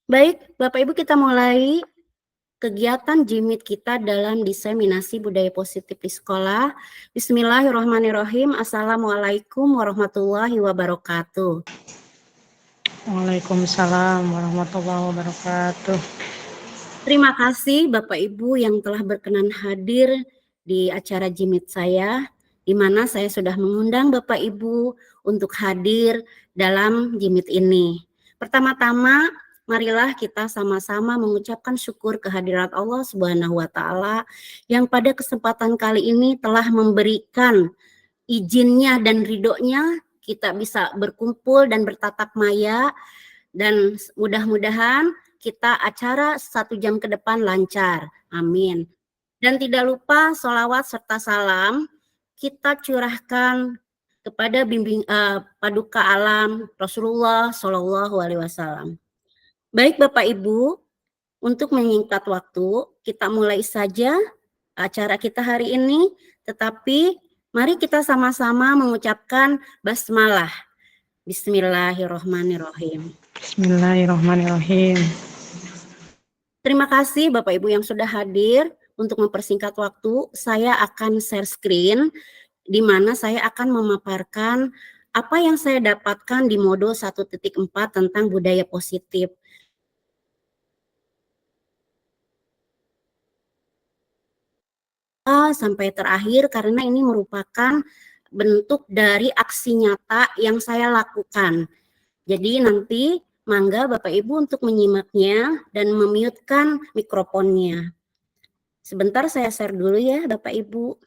Baik, Bapak Ibu, kita mulai kegiatan JIMIT kita dalam diseminasi budaya positif di sekolah. Bismillahirrahmanirrahim. Assalamualaikum warahmatullahi wabarakatuh. Waalaikumsalam warahmatullahi wabarakatuh. Terima kasih Bapak Ibu yang telah berkenan hadir di acara JIMIT saya, di mana saya sudah mengundang Bapak Ibu untuk hadir dalam JIMIT ini. Pertama-tama, marilah kita sama-sama mengucapkan syukur kehadirat Allah Subhanahu wa Ta'ala yang pada kesempatan kali ini telah memberikan izinnya dan ridhonya kita bisa berkumpul dan bertatap maya, dan mudah-mudahan kita acara 1 jam ke depan lancar. Amin. Dan tidak lupa sholawat serta salam kita curahkan kepada paduka alam Rasulullah Shallallahu Alaihi Wasallam. Baik Bapak Ibu, untuk menyingkat waktu, kita mulai saja acara kita hari ini, tetapi mari kita sama-sama mengucapkan basmalah. Bismillahirrahmanirrahim. Bismillahirrahmanirrahim. Terima kasih Bapak Ibu yang sudah hadir. Untuk mempersingkat waktu, saya akan share screen di mana saya akan memaparkan apa yang saya dapatkan di modul 1.4 tentang budaya positif. Sampai terakhir karena ini merupakan bentuk dari aksi nyata yang saya lakukan. Jadi nanti mangga Bapak Ibu untuk menyimaknya dan memute-kan mikrofonnya. Sebentar saya share dulu ya Bapak Ibu.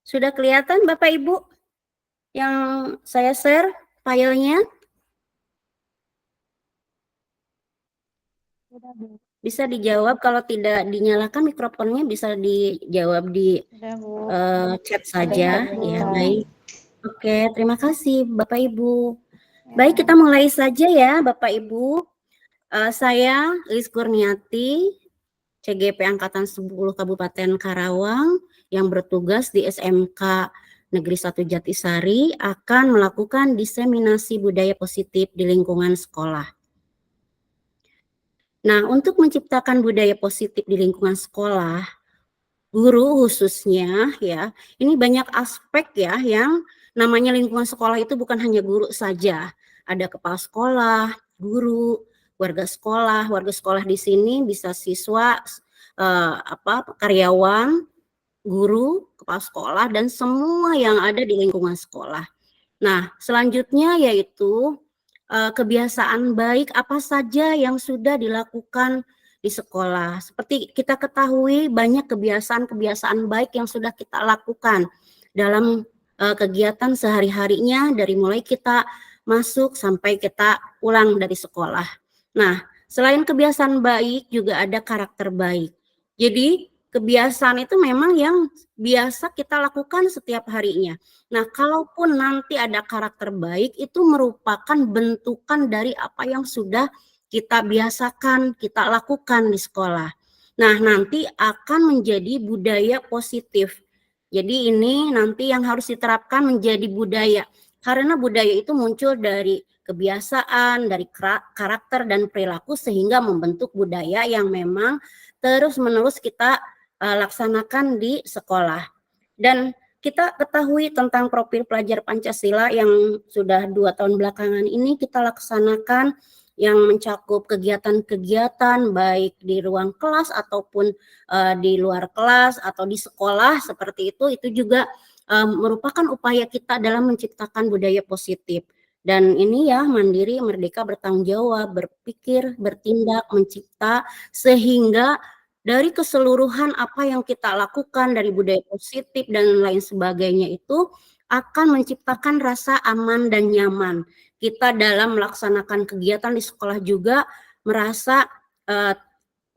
Sudah kelihatan Bapak Ibu yang saya share filenya? Bisa dijawab, kalau tidak dinyalakan mikrofonnya bisa dijawab di chat saja. Ya, baik. Oke, terima kasih Bapak Ibu. Baik, kita mulai saja ya Bapak Ibu. Saya Liz Kurniati, CGP Angkatan 10 Kabupaten Karawang yang bertugas di SMK Negeri 1 Jatisari akan melakukan diseminasi budaya positif di lingkungan sekolah. Nah, untuk menciptakan budaya positif di lingkungan sekolah, guru khususnya ya, ini banyak aspek ya yang namanya lingkungan sekolah itu bukan hanya guru saja. Ada kepala sekolah, guru, warga sekolah di sini bisa siswa, karyawan, guru, kepala sekolah, dan semua yang ada di lingkungan sekolah. Nah, selanjutnya yaitu kebiasaan baik apa saja yang sudah dilakukan di sekolah. Seperti kita ketahui banyak kebiasaan-kebiasaan baik yang sudah kita lakukan dalam kegiatan sehari-harinya dari mulai kita masuk sampai kita pulang dari sekolah. Nah, selain kebiasaan baik juga ada karakter baik. Jadi kebiasaan itu memang yang biasa kita lakukan setiap harinya. Nah, kalaupun nanti ada karakter baik, itu merupakan bentukan dari apa yang sudah kita biasakan, kita lakukan di sekolah. Nah, nanti akan menjadi budaya positif. Jadi ini nanti yang harus diterapkan menjadi budaya. Karena budaya itu muncul dari kebiasaan, dari karakter dan perilaku sehingga membentuk budaya yang memang terus-menerus kita laksanakan di sekolah. Dan kita ketahui tentang profil pelajar Pancasila yang sudah 2 tahun belakangan ini kita laksanakan, yang mencakup kegiatan-kegiatan baik di ruang kelas ataupun di luar kelas atau di sekolah seperti itu juga merupakan upaya kita dalam menciptakan budaya positif. Dan ini ya mandiri, merdeka, bertanggung jawab, berpikir, bertindak, mencipta, sehingga dari keseluruhan apa yang kita lakukan dari budaya positif dan lain sebagainya itu akan menciptakan rasa aman dan nyaman. Kita dalam melaksanakan kegiatan di sekolah juga merasa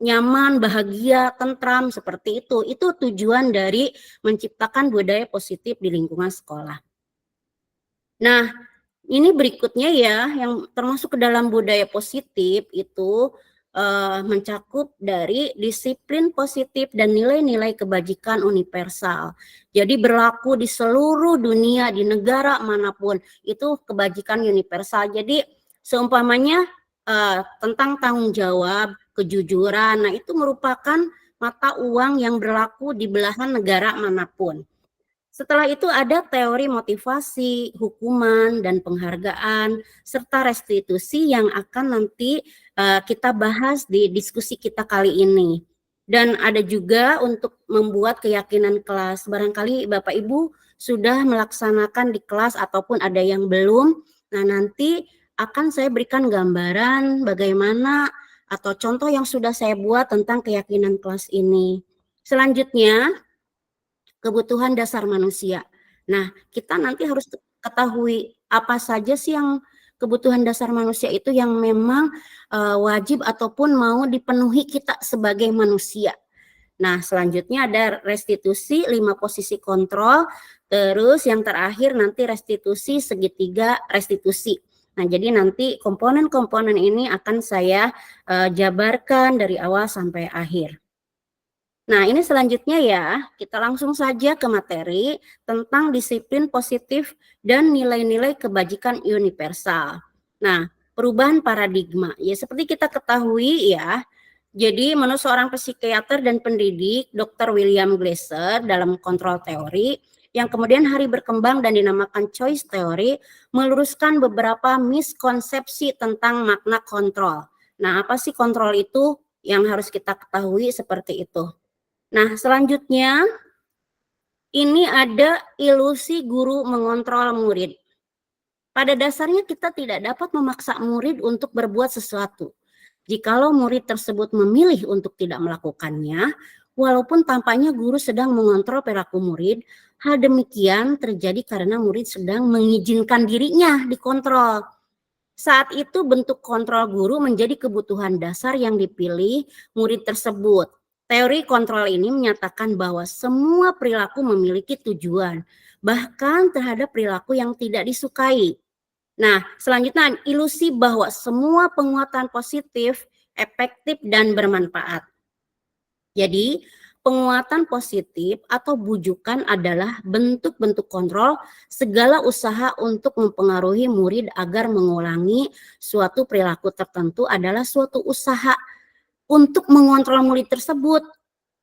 nyaman, bahagia, tentram, seperti itu. Itu tujuan dari menciptakan budaya positif di lingkungan sekolah. Nah, ini berikutnya ya, yang termasuk ke dalam budaya positif itu mencakup dari disiplin positif dan nilai-nilai kebajikan universal. Jadi berlaku di seluruh dunia, di negara manapun, itu kebajikan universal. Jadi seumpamanya tentang tanggung jawab, kejujuran, nah itu merupakan mata uang yang berlaku di belahan negara manapun. Setelah itu ada teori motivasi, hukuman, dan penghargaan, serta restitusi yang akan nanti kita bahas di diskusi kita kali ini. Dan ada juga untuk membuat keyakinan kelas. Barangkali Bapak Ibu sudah melaksanakan di kelas ataupun ada yang belum. Nah, nanti akan saya berikan gambaran bagaimana atau contoh yang sudah saya buat tentang keyakinan kelas ini. Selanjutnya, kebutuhan dasar manusia. Nah, kita nanti harus ketahui apa saja sih yang kebutuhan dasar manusia itu yang memang wajib ataupun mau dipenuhi kita sebagai manusia. Nah, selanjutnya ada restitusi 5 posisi kontrol, terus yang terakhir nanti restitusi segitiga restitusi. Nah, jadi nanti komponen-komponen ini akan saya jabarkan dari awal sampai akhir. Nah, ini selanjutnya ya, kita langsung saja ke materi tentang disiplin positif dan nilai-nilai kebajikan universal. Nah, perubahan paradigma. Ya, seperti kita ketahui ya, jadi menurut seorang psikiater dan pendidik, Dr. William Glasser dalam kontrol teori, yang kemudian hari berkembang dan dinamakan choice theory, meluruskan beberapa miskonsepsi tentang makna kontrol. Nah, apa sih kontrol itu yang harus kita ketahui seperti itu? Nah, selanjutnya ini ada ilusi guru mengontrol murid. Pada dasarnya kita tidak dapat memaksa murid untuk berbuat sesuatu. Jikalau murid tersebut memilih untuk tidak melakukannya, walaupun tampaknya guru sedang mengontrol perilaku murid, hal demikian terjadi karena murid sedang mengizinkan dirinya dikontrol. Saat itu bentuk kontrol guru menjadi kebutuhan dasar yang dipilih murid tersebut. Teori kontrol ini menyatakan bahwa semua perilaku memiliki tujuan, bahkan terhadap perilaku yang tidak disukai. Nah, selanjutnya ilusi bahwa semua penguatan positif, efektif, dan bermanfaat. Jadi, penguatan positif atau bujukan adalah bentuk-bentuk kontrol segala usaha untuk mempengaruhi murid agar mengulangi suatu perilaku tertentu adalah suatu usaha untuk mengontrol murid tersebut.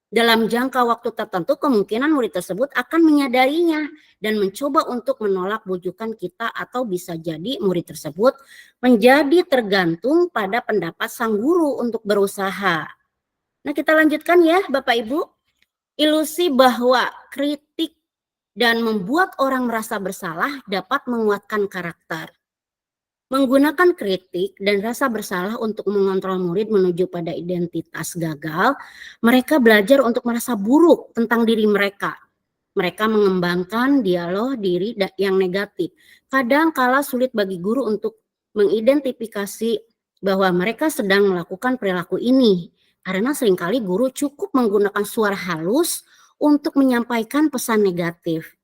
Dalam jangka waktu tertentu, kemungkinan murid tersebut akan menyadarinya dan mencoba untuk menolak bujukan kita, atau bisa jadi murid tersebut menjadi tergantung pada pendapat sang guru untuk berusaha. Nah, kita lanjutkan ya Bapak Ibu. Ilusi bahwa kritik dan membuat orang merasa bersalah dapat menguatkan karakter. Menggunakan kritik dan rasa bersalah untuk mengontrol murid menuju pada identitas gagal, mereka belajar untuk merasa buruk tentang diri mereka. Mereka mengembangkan dialog diri yang negatif. Kadang kala sulit bagi guru untuk mengidentifikasi bahwa mereka sedang melakukan perilaku ini, karena seringkali guru cukup menggunakan suara halus untuk menyampaikan pesan negatif.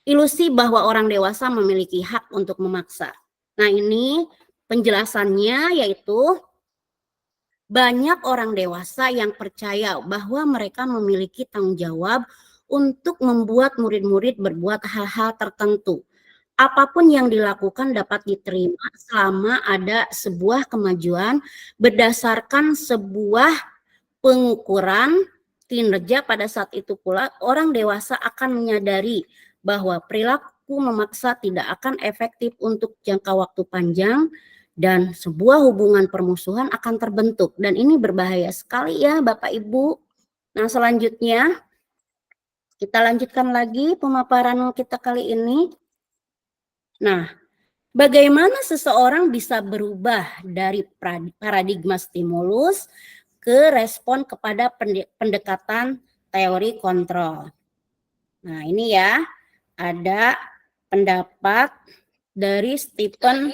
Ilusi bahwa orang dewasa memiliki hak untuk memaksa. Nah, ini penjelasannya yaitu banyak orang dewasa yang percaya bahwa mereka memiliki tanggung jawab untuk membuat murid-murid berbuat hal-hal tertentu. Apapun yang dilakukan dapat diterima selama ada sebuah kemajuan berdasarkan sebuah pengukuran kinerja. Pada saat itu pula orang dewasa akan menyadari bahwa perilaku memaksa tidak akan efektif untuk jangka waktu panjang dan sebuah hubungan permusuhan akan terbentuk, dan ini berbahaya sekali ya Bapak Ibu. Nah, selanjutnya kita lanjutkan lagi pemaparan kita kali ini. Nah, bagaimana seseorang bisa berubah dari paradigma stimulus ke respon kepada pendekatan teori kontrol. Nah, ini ya, ada pendapat dari Stephen.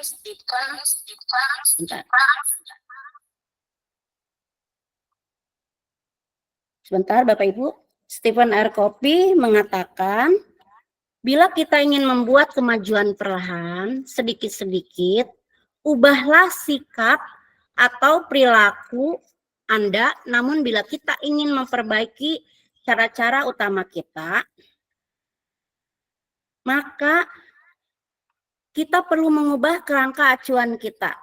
Sebentar Bapak Ibu. Stephen R. Covey mengatakan, bila kita ingin membuat kemajuan perlahan, sedikit-sedikit, ubahlah sikap atau perilaku Anda, namun bila kita ingin memperbaiki cara-cara utama kita, maka kita perlu mengubah kerangka acuan kita.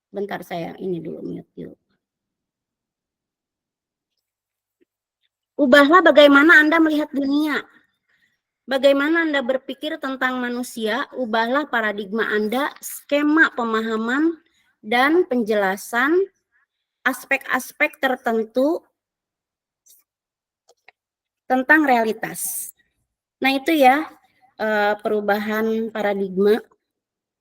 Bentar saya ini dulu mute dulu. Ubahlah bagaimana Anda melihat dunia. Bagaimana Anda berpikir tentang manusia, ubahlah paradigma Anda, skema pemahaman dan penjelasan aspek-aspek tertentu tentang realitas. Nah itu ya perubahan paradigma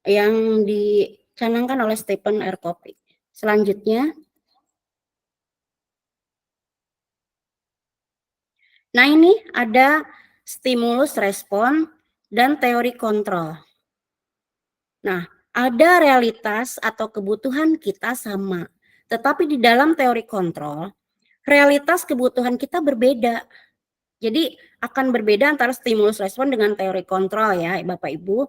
yang dicanangkan oleh Stephen R. Covey. Selanjutnya, nah ini ada stimulus respon dan teori kontrol. Nah, ada realitas atau kebutuhan kita sama, tetapi di dalam teori kontrol, realitas kebutuhan kita berbeda. Jadi akan berbeda antara stimulus respon dengan teori kontrol ya Bapak Ibu.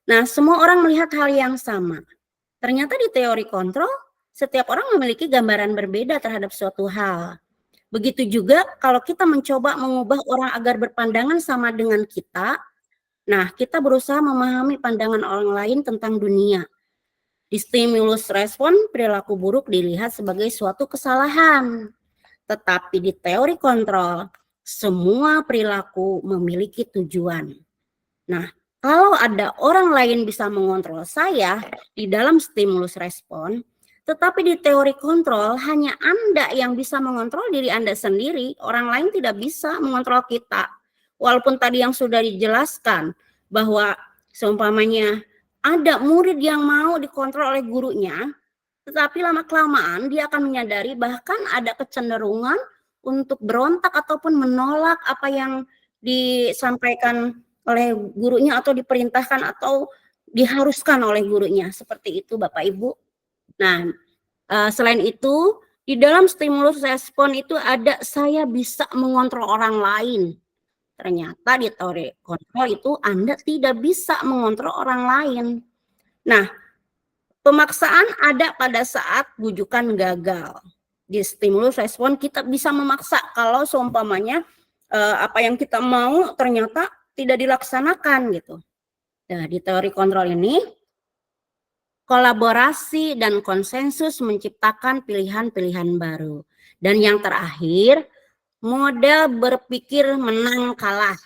Nah, semua orang melihat hal yang sama. Ternyata di teori kontrol, setiap orang memiliki gambaran berbeda terhadap suatu hal. Begitu juga kalau kita mencoba mengubah orang agar berpandangan sama dengan kita, nah kita berusaha memahami pandangan orang lain tentang dunia. Di stimulus respon, perilaku buruk dilihat sebagai suatu kesalahan. Tetapi di teori kontrol, semua perilaku memiliki tujuan. Nah, kalau ada orang lain bisa mengontrol saya di dalam stimulus respon, tetapi di teori kontrol hanya Anda yang bisa mengontrol diri Anda sendiri, orang lain tidak bisa mengontrol kita. Walaupun tadi yang sudah dijelaskan bahwa seumpamanya ada murid yang mau dikontrol oleh gurunya, tetapi lama-kelamaan dia akan menyadari bahkan ada kecenderungan untuk berontak ataupun menolak apa yang disampaikan oleh gurunya atau diperintahkan atau diharuskan oleh gurunya. Seperti itu Bapak Ibu. Nah, selain itu di dalam stimulus respon itu ada saya bisa mengontrol orang lain. Ternyata di teori kontrol itu Anda tidak bisa mengontrol orang lain. Nah, pemaksaan ada pada saat bujukan gagal. Di stimulus respon kita bisa memaksa kalau seumpamanya apa yang kita mau ternyata tidak dilaksanakan gitu. Nah, di teori kontrol ini kolaborasi dan konsensus menciptakan pilihan-pilihan baru. Dan yang terakhir, model berpikir menang kalah.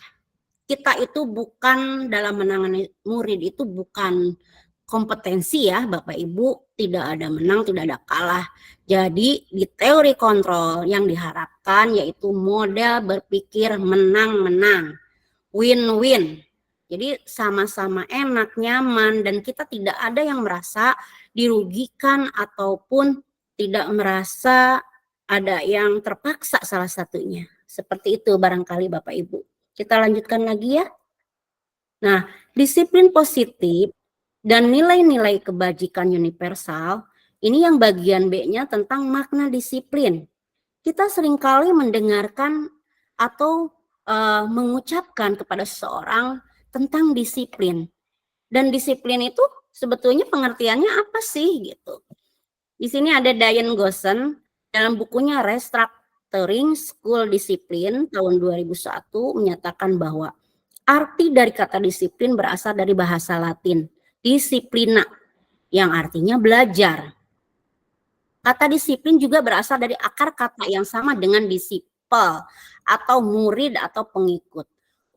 Kita itu bukan dalam menangani murid itu bukan kompetensi ya Bapak Ibu, tidak ada menang, tidak ada kalah. Jadi di teori kontrol yang diharapkan yaitu model berpikir menang-menang, win-win. Jadi sama-sama enak, nyaman, dan kita tidak ada yang merasa dirugikan ataupun tidak merasa ada yang terpaksa salah satunya. Seperti itu barangkali Bapak Ibu. Kita lanjutkan lagi ya. Nah, disiplin positif dan nilai-nilai kebajikan universal, ini yang bagian B-nya tentang makna disiplin. Kita seringkali mendengarkan atau mengucapkan kepada seseorang tentang disiplin. Dan disiplin itu sebetulnya pengertiannya apa sih gitu. Di sini ada Diane Gossen dalam bukunya Restructuring School Discipline tahun 2001 menyatakan bahwa arti dari kata disiplin berasal dari bahasa Latin, disiplina, yang artinya belajar. Kata disiplin juga berasal dari akar kata yang sama dengan disciple atau murid atau pengikut.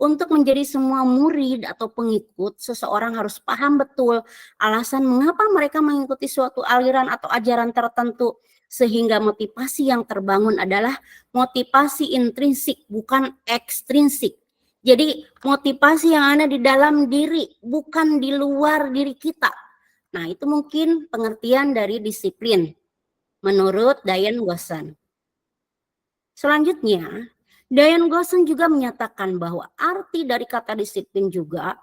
Untuk menjadi semua murid atau pengikut, seseorang harus paham betul alasan mengapa mereka mengikuti suatu aliran atau ajaran tertentu, sehingga motivasi yang terbangun adalah motivasi intrinsik, bukan ekstrinsik. Jadi motivasi yang ada di dalam diri, bukan di luar diri kita. Nah, itu mungkin pengertian dari disiplin menurut Diane Gossen. Selanjutnya, Diane Gossen juga menyatakan bahwa arti dari kata disiplin juga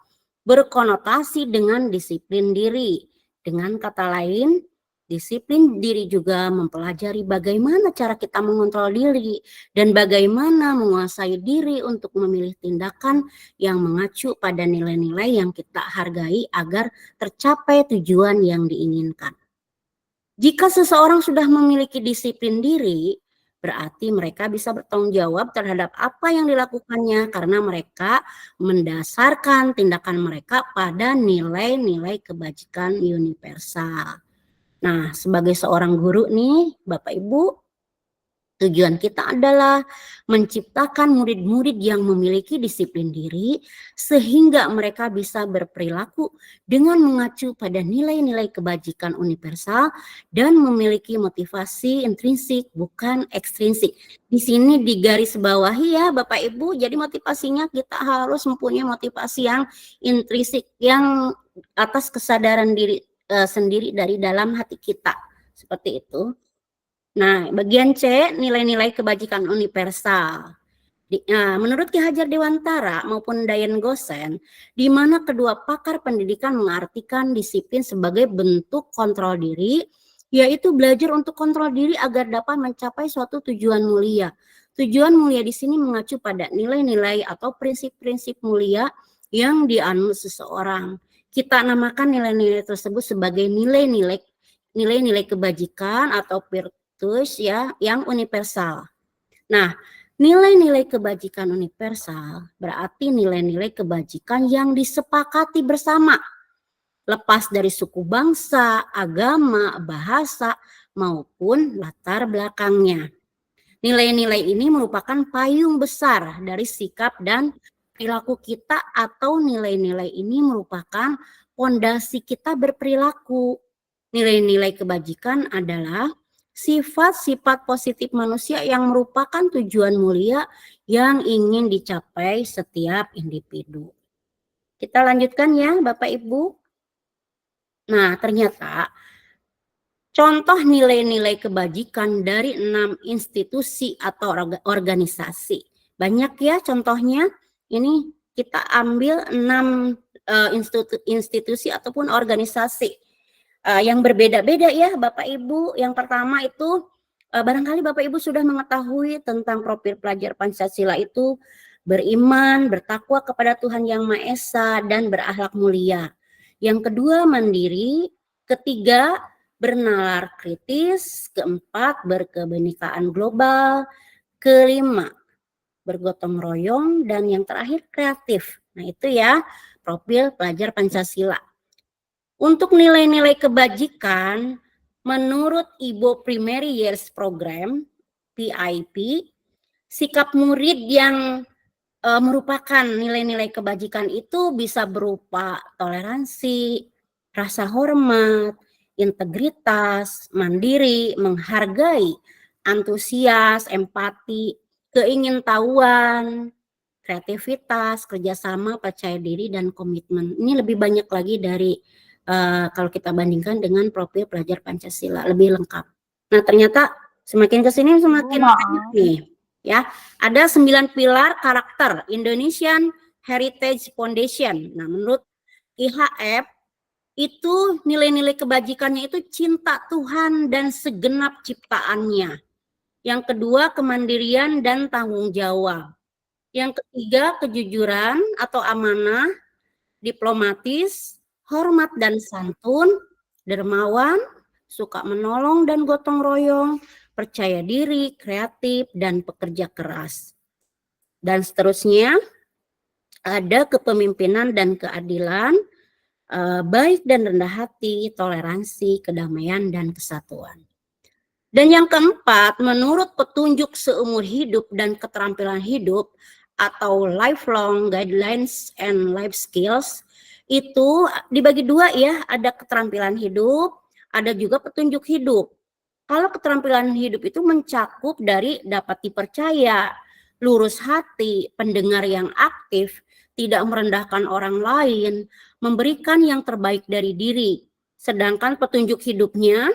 berkonotasi dengan disiplin diri. Dengan kata lain, disiplin diri juga mempelajari bagaimana cara kita mengontrol diri dan bagaimana menguasai diri untuk memilih tindakan yang mengacu pada nilai-nilai yang kita hargai agar tercapai tujuan yang diinginkan. Jika seseorang sudah memiliki disiplin diri, berarti mereka bisa bertanggung jawab terhadap apa yang dilakukannya karena mereka mendasarkan tindakan mereka pada nilai-nilai kebajikan universal. Nah, sebagai seorang guru nih, Bapak Ibu, tujuan kita adalah menciptakan murid-murid yang memiliki disiplin diri sehingga mereka bisa berperilaku dengan mengacu pada nilai-nilai kebajikan universal dan memiliki motivasi intrinsik bukan ekstrinsik. Di sini digaris bawahi ya Bapak Ibu, jadi motivasinya kita harus mempunyai motivasi yang intrinsik yang atas kesadaran diri sendiri dari dalam hati kita. Seperti itu. Nah, bagian C, nilai-nilai kebajikan universal. Menurut Ki Hajar Dewantara maupun Dayan Gosen, di mana kedua pakar pendidikan mengartikan disiplin sebagai bentuk kontrol diri, yaitu belajar untuk kontrol diri agar dapat mencapai suatu tujuan mulia. Tujuan mulia di sini mengacu pada nilai-nilai atau prinsip-prinsip mulia yang dianut seseorang. Kita namakan nilai-nilai tersebut sebagai nilai-nilai kebajikan atau ya yang universal. Nah, nilai-nilai kebajikan universal berarti nilai-nilai kebajikan yang disepakati bersama, lepas dari suku bangsa, agama, bahasa, maupun latar belakangnya. Nilai-nilai ini merupakan payung besar dari sikap dan perilaku kita atau nilai-nilai ini merupakan fondasi kita berperilaku. Nilai-nilai kebajikan adalah sifat-sifat positif manusia yang merupakan tujuan mulia yang ingin dicapai setiap individu. Kita lanjutkan ya Bapak Ibu. Nah, ternyata contoh nilai-nilai kebajikan dari 6 institusi atau organisasi. Banyak ya contohnya. Ini kita ambil 6 institusi ataupun organisasi yang berbeda-beda ya Bapak Ibu. Yang pertama itu barangkali Bapak Ibu sudah mengetahui tentang profil pelajar Pancasila itu beriman, bertakwa kepada Tuhan Yang Maha Esa dan berakhlak mulia. Yang kedua mandiri, ketiga bernalar kritis, keempat berkebenekaan global, kelima bergotong royong, dan yang terakhir kreatif. Nah itu ya profil pelajar Pancasila. Untuk nilai-nilai kebajikan, menurut Ibo Primary Years Program, PIP, sikap murid yang merupakan nilai-nilai kebajikan itu bisa berupa toleransi, rasa hormat, integritas, mandiri, menghargai, antusias, empati, keingintahuan, kreativitas, kerjasama, percaya diri, dan komitmen. Ini lebih banyak lagi dari kalau kita bandingkan dengan profil pelajar Pancasila, lebih lengkap. Nah, ternyata semakin ke sini semakin banyak nih. Ya, ada 9 pilar karakter Indonesian Heritage Foundation. Nah, menurut IHF itu nilai-nilai kebajikannya itu cinta Tuhan dan segenap ciptaannya. Yang kedua, kemandirian dan tanggung jawab. Yang ketiga, kejujuran atau amanah, diplomatis, hormat dan santun, dermawan, suka menolong dan gotong royong, percaya diri, kreatif, dan pekerja keras. Dan seterusnya, ada kepemimpinan dan keadilan, baik dan rendah hati, toleransi, kedamaian, dan kesatuan. Dan yang keempat, menurut petunjuk seumur hidup dan keterampilan hidup atau lifelong guidelines and life skills, itu dibagi dua ya, ada keterampilan hidup, ada juga petunjuk hidup. Kalau keterampilan hidup itu mencakup dari dapat dipercaya, lurus hati, pendengar yang aktif, tidak merendahkan orang lain, memberikan yang terbaik dari diri. Sedangkan petunjuk hidupnya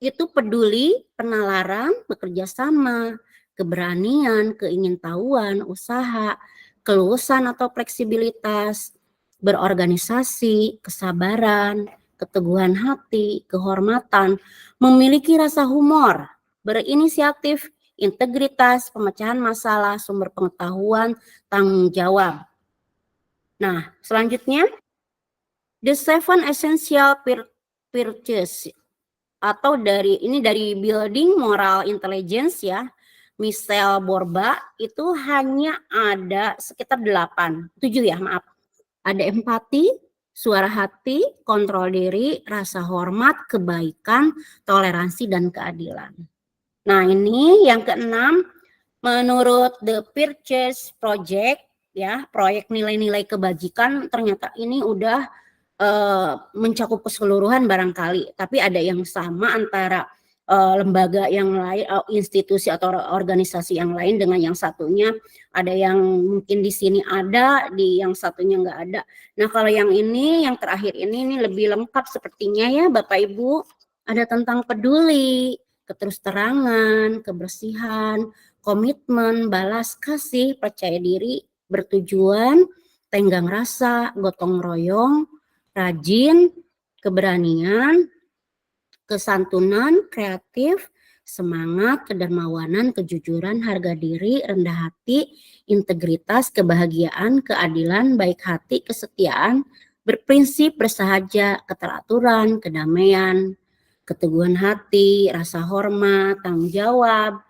itu peduli, penalaran, bekerja sama, keberanian, keingintahuan, usaha, keluasan atau fleksibilitas, berorganisasi, kesabaran, keteguhan hati, kehormatan, memiliki rasa humor, berinisiatif, integritas, pemecahan masalah, sumber pengetahuan, tanggung jawab. Nah, selanjutnya, the seven essential virtues atau dari building moral intelligence ya, Michelle Borba itu hanya ada sekitar 7 ya, maaf. Ada empati, suara hati, kontrol diri, rasa hormat, kebaikan, toleransi, dan keadilan. Nah, ini yang keenam, menurut The Purchase Project, ya, proyek nilai-nilai kebajikan, ternyata ini udah mencakup keseluruhan barangkali, tapi ada yang sama antara lembaga yang lain, institusi atau organisasi yang lain dengan yang satunya. Ada yang mungkin di sini ada, di yang satunya nggak ada. Nah, kalau yang ini, yang terakhir ini lebih lengkap sepertinya ya Bapak Ibu. Ada tentang peduli, keterusterangan, kebersihan, komitmen, balas kasih, percaya diri, bertujuan, tenggang rasa, gotong royong, rajin, keberanian, kesantunan, kreatif, semangat, kedermawanan, kejujuran, harga diri, rendah hati, integritas, kebahagiaan, keadilan, baik hati, kesetiaan, berprinsip, bersahaja, keteraturan, kedamaian, keteguhan hati, rasa hormat, tanggung jawab,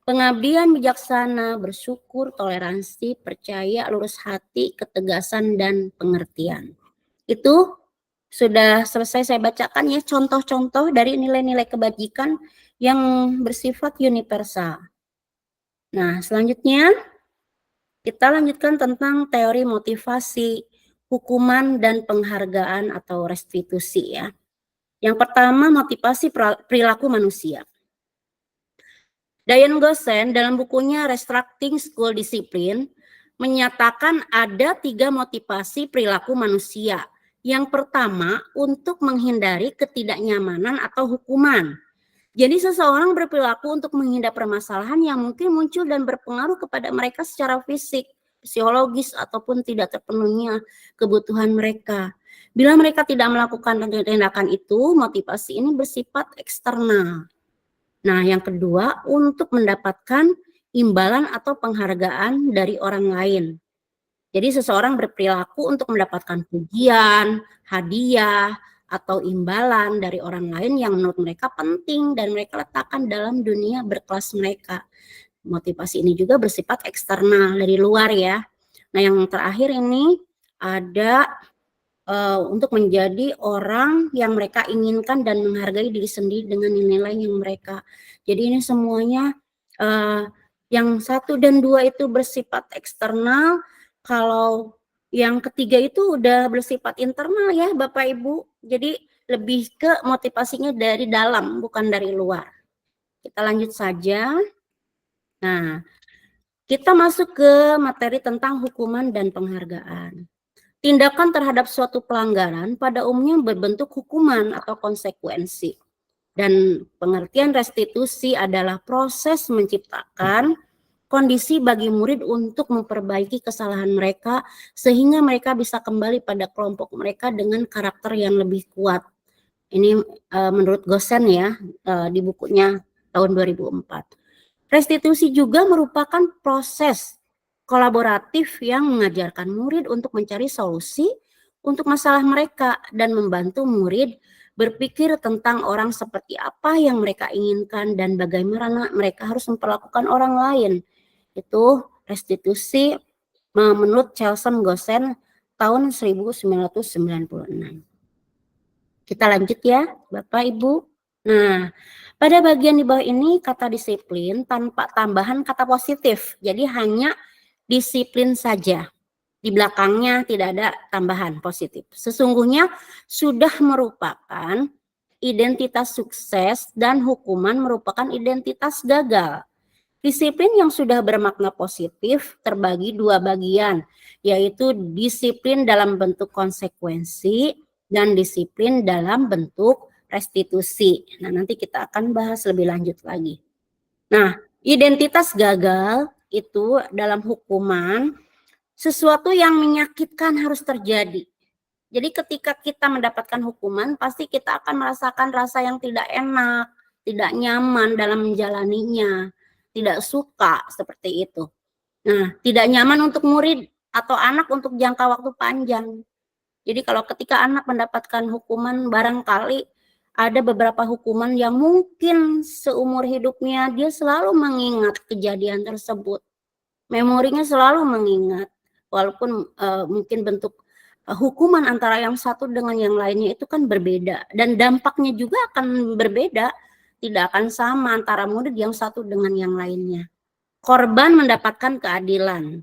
pengabdian, bijaksana, bersyukur, toleransi, percaya, lurus hati, ketegasan, dan pengertian. Itu sudah selesai saya bacakan ya contoh-contoh dari nilai-nilai kebajikan yang bersifat universal. Nah, selanjutnya kita lanjutkan tentang teori motivasi, hukuman, dan penghargaan atau restitusi ya. Yang pertama, motivasi perilaku manusia. Diane Gossen dalam bukunya Restructuring School Discipline menyatakan ada 3 motivasi perilaku manusia. Yang pertama, untuk menghindari ketidaknyamanan atau hukuman. Jadi seseorang berperilaku untuk menghindar permasalahan yang mungkin muncul dan berpengaruh kepada mereka secara fisik, psikologis, ataupun tidak terpenuhinya kebutuhan mereka. Bila mereka tidak melakukan tindakan itu, motivasi ini bersifat eksternal. Nah, yang kedua, untuk mendapatkan imbalan atau penghargaan dari orang lain. Jadi seseorang berperilaku untuk mendapatkan pujian, hadiah, atau imbalan dari orang lain yang menurut mereka penting dan mereka letakkan dalam dunia berkelas mereka. Motivasi ini juga bersifat eksternal dari luar ya. Nah, yang terakhir ini ada untuk menjadi orang yang mereka inginkan dan menghargai diri sendiri dengan nilai yang mereka. Jadi ini semuanya yang 1 dan 2 itu bersifat eksternal. Kalau yang ketiga itu udah bersifat internal ya Bapak Ibu. Jadi lebih ke motivasinya dari dalam bukan dari luar. Kita lanjut saja. Nah, kita masuk ke materi tentang hukuman dan penghargaan. Tindakan terhadap suatu pelanggaran pada umumnya berbentuk hukuman atau konsekuensi. Dan pengertian restitusi adalah proses menciptakan kondisi bagi murid untuk memperbaiki kesalahan mereka sehingga mereka bisa kembali pada kelompok mereka dengan karakter yang lebih kuat. Ini menurut Gossen ya, di bukunya tahun 2004. Restitusi juga merupakan proses kolaboratif yang mengajarkan murid untuk mencari solusi untuk masalah mereka dan membantu murid berpikir tentang orang seperti apa yang mereka inginkan dan bagaimana mereka harus memperlakukan orang lain. Itu restitusi menurut Chelson Gossen tahun 1996. Kita lanjut ya Bapak Ibu. Nah, pada bagian di bawah ini kata disiplin tanpa tambahan kata positif. Jadi hanya disiplin saja. Di belakangnya tidak ada tambahan positif. Sesungguhnya sudah merupakan identitas sukses dan hukuman merupakan identitas gagal. Disiplin yang sudah bermakna positif terbagi 2 bagian, yaitu disiplin dalam bentuk konsekuensi dan disiplin dalam bentuk restitusi. Nah, nanti kita akan bahas lebih lanjut lagi. Nah, identitas gagal itu dalam hukuman sesuatu yang menyakitkan harus terjadi. Jadi ketika kita mendapatkan hukuman, pasti kita akan merasakan rasa yang tidak enak, tidak nyaman dalam menjalaninya, tidak suka seperti itu. Nah, tidak nyaman untuk murid atau anak untuk jangka waktu panjang. Jadi kalau ketika anak mendapatkan hukuman, barangkali ada beberapa hukuman yang mungkin seumur hidupnya dia selalu mengingat kejadian tersebut. Memorinya selalu mengingat, walaupun mungkin bentuk hukuman antara yang satu dengan yang lainnya itu kan berbeda, dan dampaknya juga akan berbeda, tidak akan sama antara murid yang satu dengan yang lainnya. Korban mendapatkan keadilan.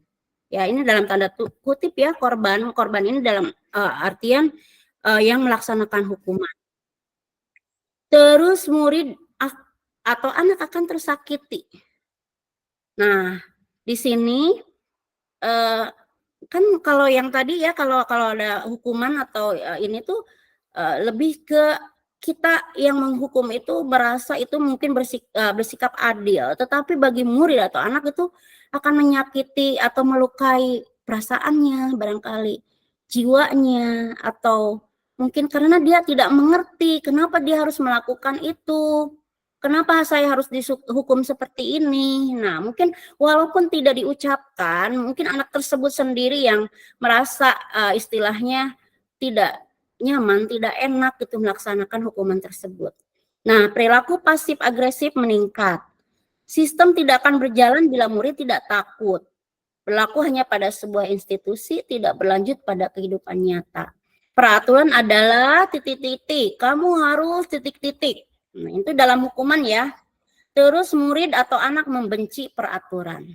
Ya, ini dalam tanda kutip ya, korban ini dalam artian yang melaksanakan hukuman. Terus murid atau anak akan tersakiti. Nah, di sini kan kalau yang tadi ya, kalau ada hukuman atau ini tuh lebih ke kita yang menghukum itu merasa itu mungkin bersikap adil, tetapi bagi murid atau anak itu akan menyakiti atau melukai perasaannya, barangkali jiwanya, atau mungkin karena dia tidak mengerti kenapa dia harus melakukan itu, kenapa saya harus dihukum seperti ini. Nah, mungkin walaupun tidak diucapkan, mungkin anak tersebut sendiri yang merasa istilahnya tidak nyaman, tidak enak gitu melaksanakan hukuman tersebut. Nah, perilaku pasif agresif meningkat. Sistem tidak akan berjalan bila murid tidak takut. Berlaku hanya pada sebuah institusi, tidak berlanjut pada kehidupan nyata. Peraturan adalah titik-titik, kamu harus titik-titik. Nah, itu dalam hukuman ya. Terus murid atau anak membenci peraturan.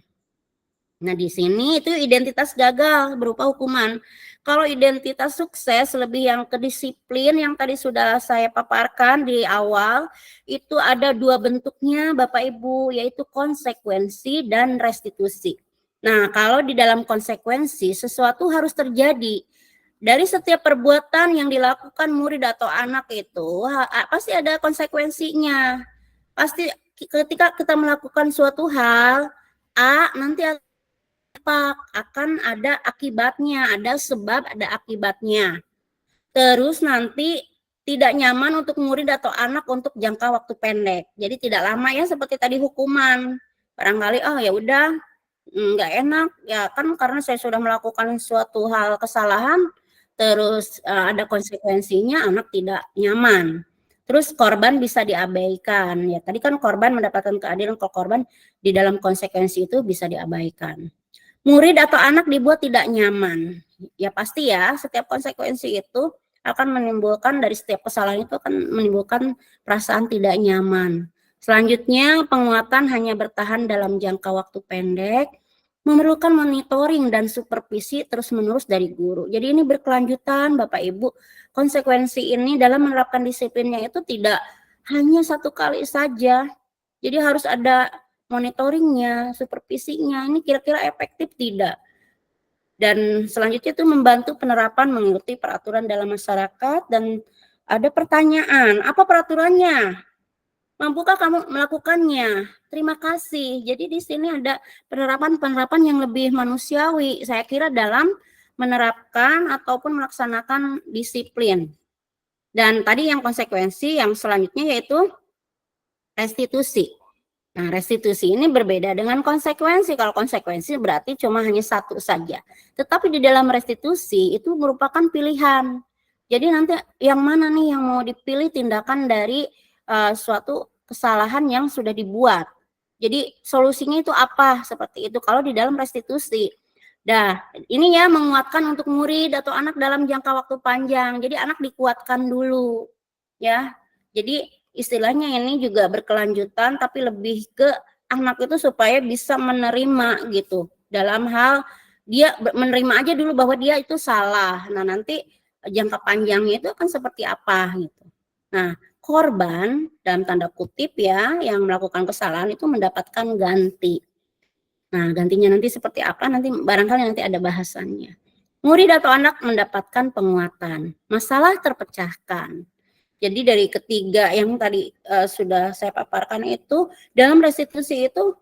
Nah, di sini itu identitas gagal berupa hukuman. Kalau identitas sukses lebih yang kedisiplin yang tadi sudah saya paparkan di awal, itu ada dua bentuknya Bapak Ibu, yaitu konsekuensi dan restitusi. Nah, kalau di dalam konsekuensi sesuatu harus terjadi. Dari setiap perbuatan yang dilakukan murid atau anak itu pasti ada konsekuensinya. Pasti ketika kita melakukan suatu hal A, nanti akan ada akibatnya, ada sebab, ada akibatnya. Terus nanti tidak nyaman untuk murid atau anak untuk jangka waktu pendek. Jadi tidak lama ya, seperti tadi hukuman. Barangkali oh ya udah nggak enak ya kan karena saya sudah melakukan suatu hal kesalahan, terus ada konsekuensinya, anak tidak nyaman. Terus korban bisa diabaikan. Ya tadi kan korban mendapatkan keadilan, kalau korban di dalam konsekuensi itu bisa diabaikan. Murid atau anak dibuat tidak nyaman. Ya pasti ya, setiap konsekuensi itu akan menimbulkan, dari setiap kesalahan itu akan menimbulkan perasaan tidak nyaman. Selanjutnya, penguatan hanya bertahan dalam jangka waktu pendek, memerlukan monitoring dan supervisi terus-menerus dari guru. Jadi ini berkelanjutan Bapak Ibu. Konsekuensi ini dalam menerapkan disiplinnya itu tidak hanya satu kali saja. Jadi harus ada monitoringnya, supervisinya, ini kira-kira efektif tidak. Dan selanjutnya itu membantu penerapan mengikuti peraturan dalam masyarakat, dan ada pertanyaan, apa peraturannya? Mampukah kamu melakukannya? Terima kasih. Jadi di sini ada penerapan yang lebih manusiawi, saya kira, dalam menerapkan ataupun melaksanakan disiplin. Dan tadi yang konsekuensi yang selanjutnya yaitu restitusi. Nah, restitusi ini berbeda dengan konsekuensi. Kalau konsekuensi berarti cuma hanya satu saja. Tetapi di dalam restitusi itu merupakan pilihan. Jadi nanti yang mana nih yang mau dipilih tindakan dari suatu kesalahan yang sudah dibuat. Jadi solusinya itu apa? Seperti itu kalau di dalam restitusi. Nah, ini ya menguatkan untuk murid atau anak dalam jangka waktu panjang. Jadi anak dikuatkan dulu. Ya. Jadi istilahnya ini juga berkelanjutan, tapi lebih ke anak itu supaya bisa menerima gitu, dalam hal dia menerima aja dulu bahwa dia itu salah. Nah nanti jangka panjangnya itu akan seperti apa gitu. Nah korban dalam tanda kutip ya yang melakukan kesalahan itu mendapatkan ganti. Nah gantinya nanti seperti apa, nanti barangkali nanti ada bahasannya. Murid atau anak mendapatkan penguatan, masalah terpecahkan. Jadi dari ketiga yang tadi sudah saya paparkan itu, dalam restitusi itu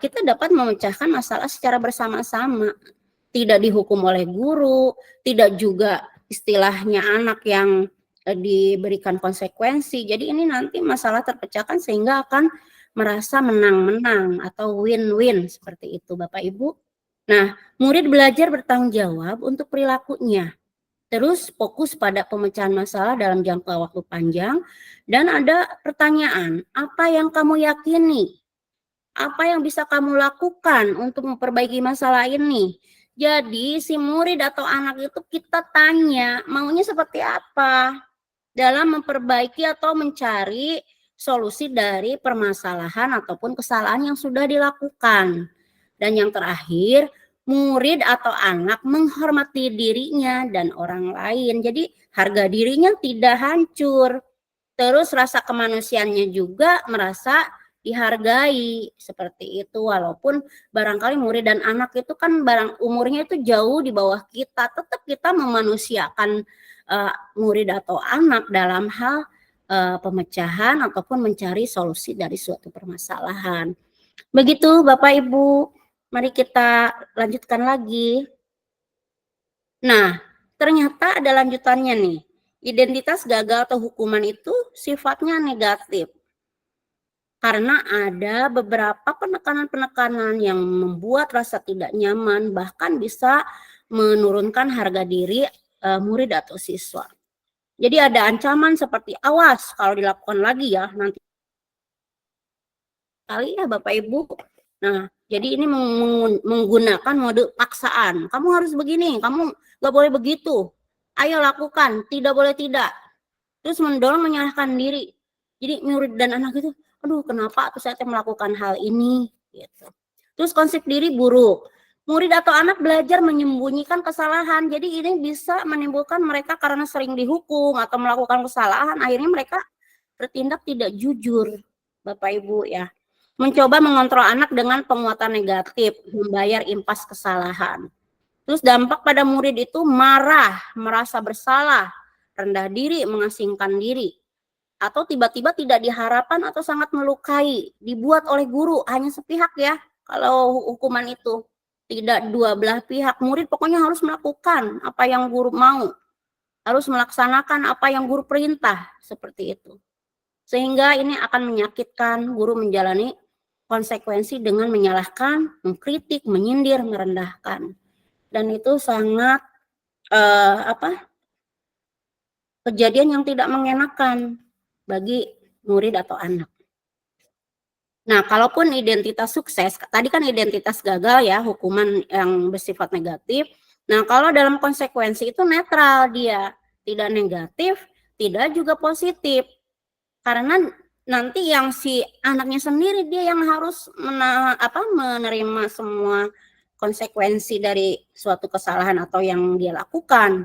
kita dapat memecahkan masalah secara bersama-sama. Tidak dihukum oleh guru, tidak juga istilahnya anak yang diberikan konsekuensi. Jadi ini nanti masalah terpecahkan sehingga akan merasa menang-menang atau win-win seperti itu Bapak Ibu. Nah, murid belajar bertanggung jawab untuk perilakunya. Terus fokus pada pemecahan masalah dalam jangka waktu panjang dan ada pertanyaan, apa yang kamu yakini? Apa yang bisa kamu lakukan untuk memperbaiki masalah ini? Jadi si murid atau anak itu kita tanya maunya seperti apa dalam memperbaiki atau mencari solusi dari permasalahan ataupun kesalahan yang sudah dilakukan. Dan yang terakhir, murid atau anak menghormati dirinya dan orang lain. Jadi harga dirinya tidak hancur. Terus rasa kemanusiaannya juga merasa dihargai seperti itu, walaupun barangkali murid dan anak itu kan umurnya itu jauh di bawah kita, tetap kita memanusiakan murid atau anak dalam hal pemecahan ataupun mencari solusi dari suatu permasalahan. Begitu Bapak Ibu, mari kita lanjutkan lagi. Nah, ternyata ada lanjutannya nih. Identitas gagal atau hukuman itu sifatnya negatif. Karena ada beberapa penekanan-penekanan yang membuat rasa tidak nyaman, bahkan bisa menurunkan harga diri murid atau siswa. Jadi ada ancaman seperti awas kalau dilakukan lagi ya nanti kali ya Bapak Ibu. Nah, jadi ini menggunakan mode paksaan. Kamu harus begini, kamu nggak boleh begitu. Ayo lakukan, tidak boleh tidak. Terus mendorong menyalahkan diri. Jadi murid dan anak itu, aduh kenapa aku saya melakukan hal ini gitu. Terus konsep diri buruk. Murid atau anak belajar menyembunyikan kesalahan. Jadi ini bisa menimbulkan mereka karena sering dihukum atau melakukan kesalahan, akhirnya mereka bertindak tidak jujur, Bapak Ibu ya. Mencoba mengontrol anak dengan penguatan negatif, membayar impas kesalahan. Terus dampak pada murid itu marah, merasa bersalah, rendah diri, mengasingkan diri. Atau tiba-tiba tidak diharapkan atau sangat melukai, dibuat oleh guru, hanya sepihak ya. Kalau hukuman itu tidak dua belah pihak, murid pokoknya harus melakukan apa yang guru mau. Harus melaksanakan apa yang guru perintah, seperti itu. Sehingga ini akan menyakitkan guru menjalani konsekuensi dengan menyalahkan, mengkritik, menyindir, merendahkan. Dan itu sangat kejadian yang tidak mengenakan bagi murid atau anak. Nah, kalaupun identitas sukses, tadi kan identitas gagal ya, hukuman yang bersifat negatif. Nah, kalau dalam konsekuensi itu netral dia, tidak negatif, tidak juga positif. Karena nanti yang si anaknya sendiri dia yang harus menerima semua konsekuensi dari suatu kesalahan atau yang dia lakukan.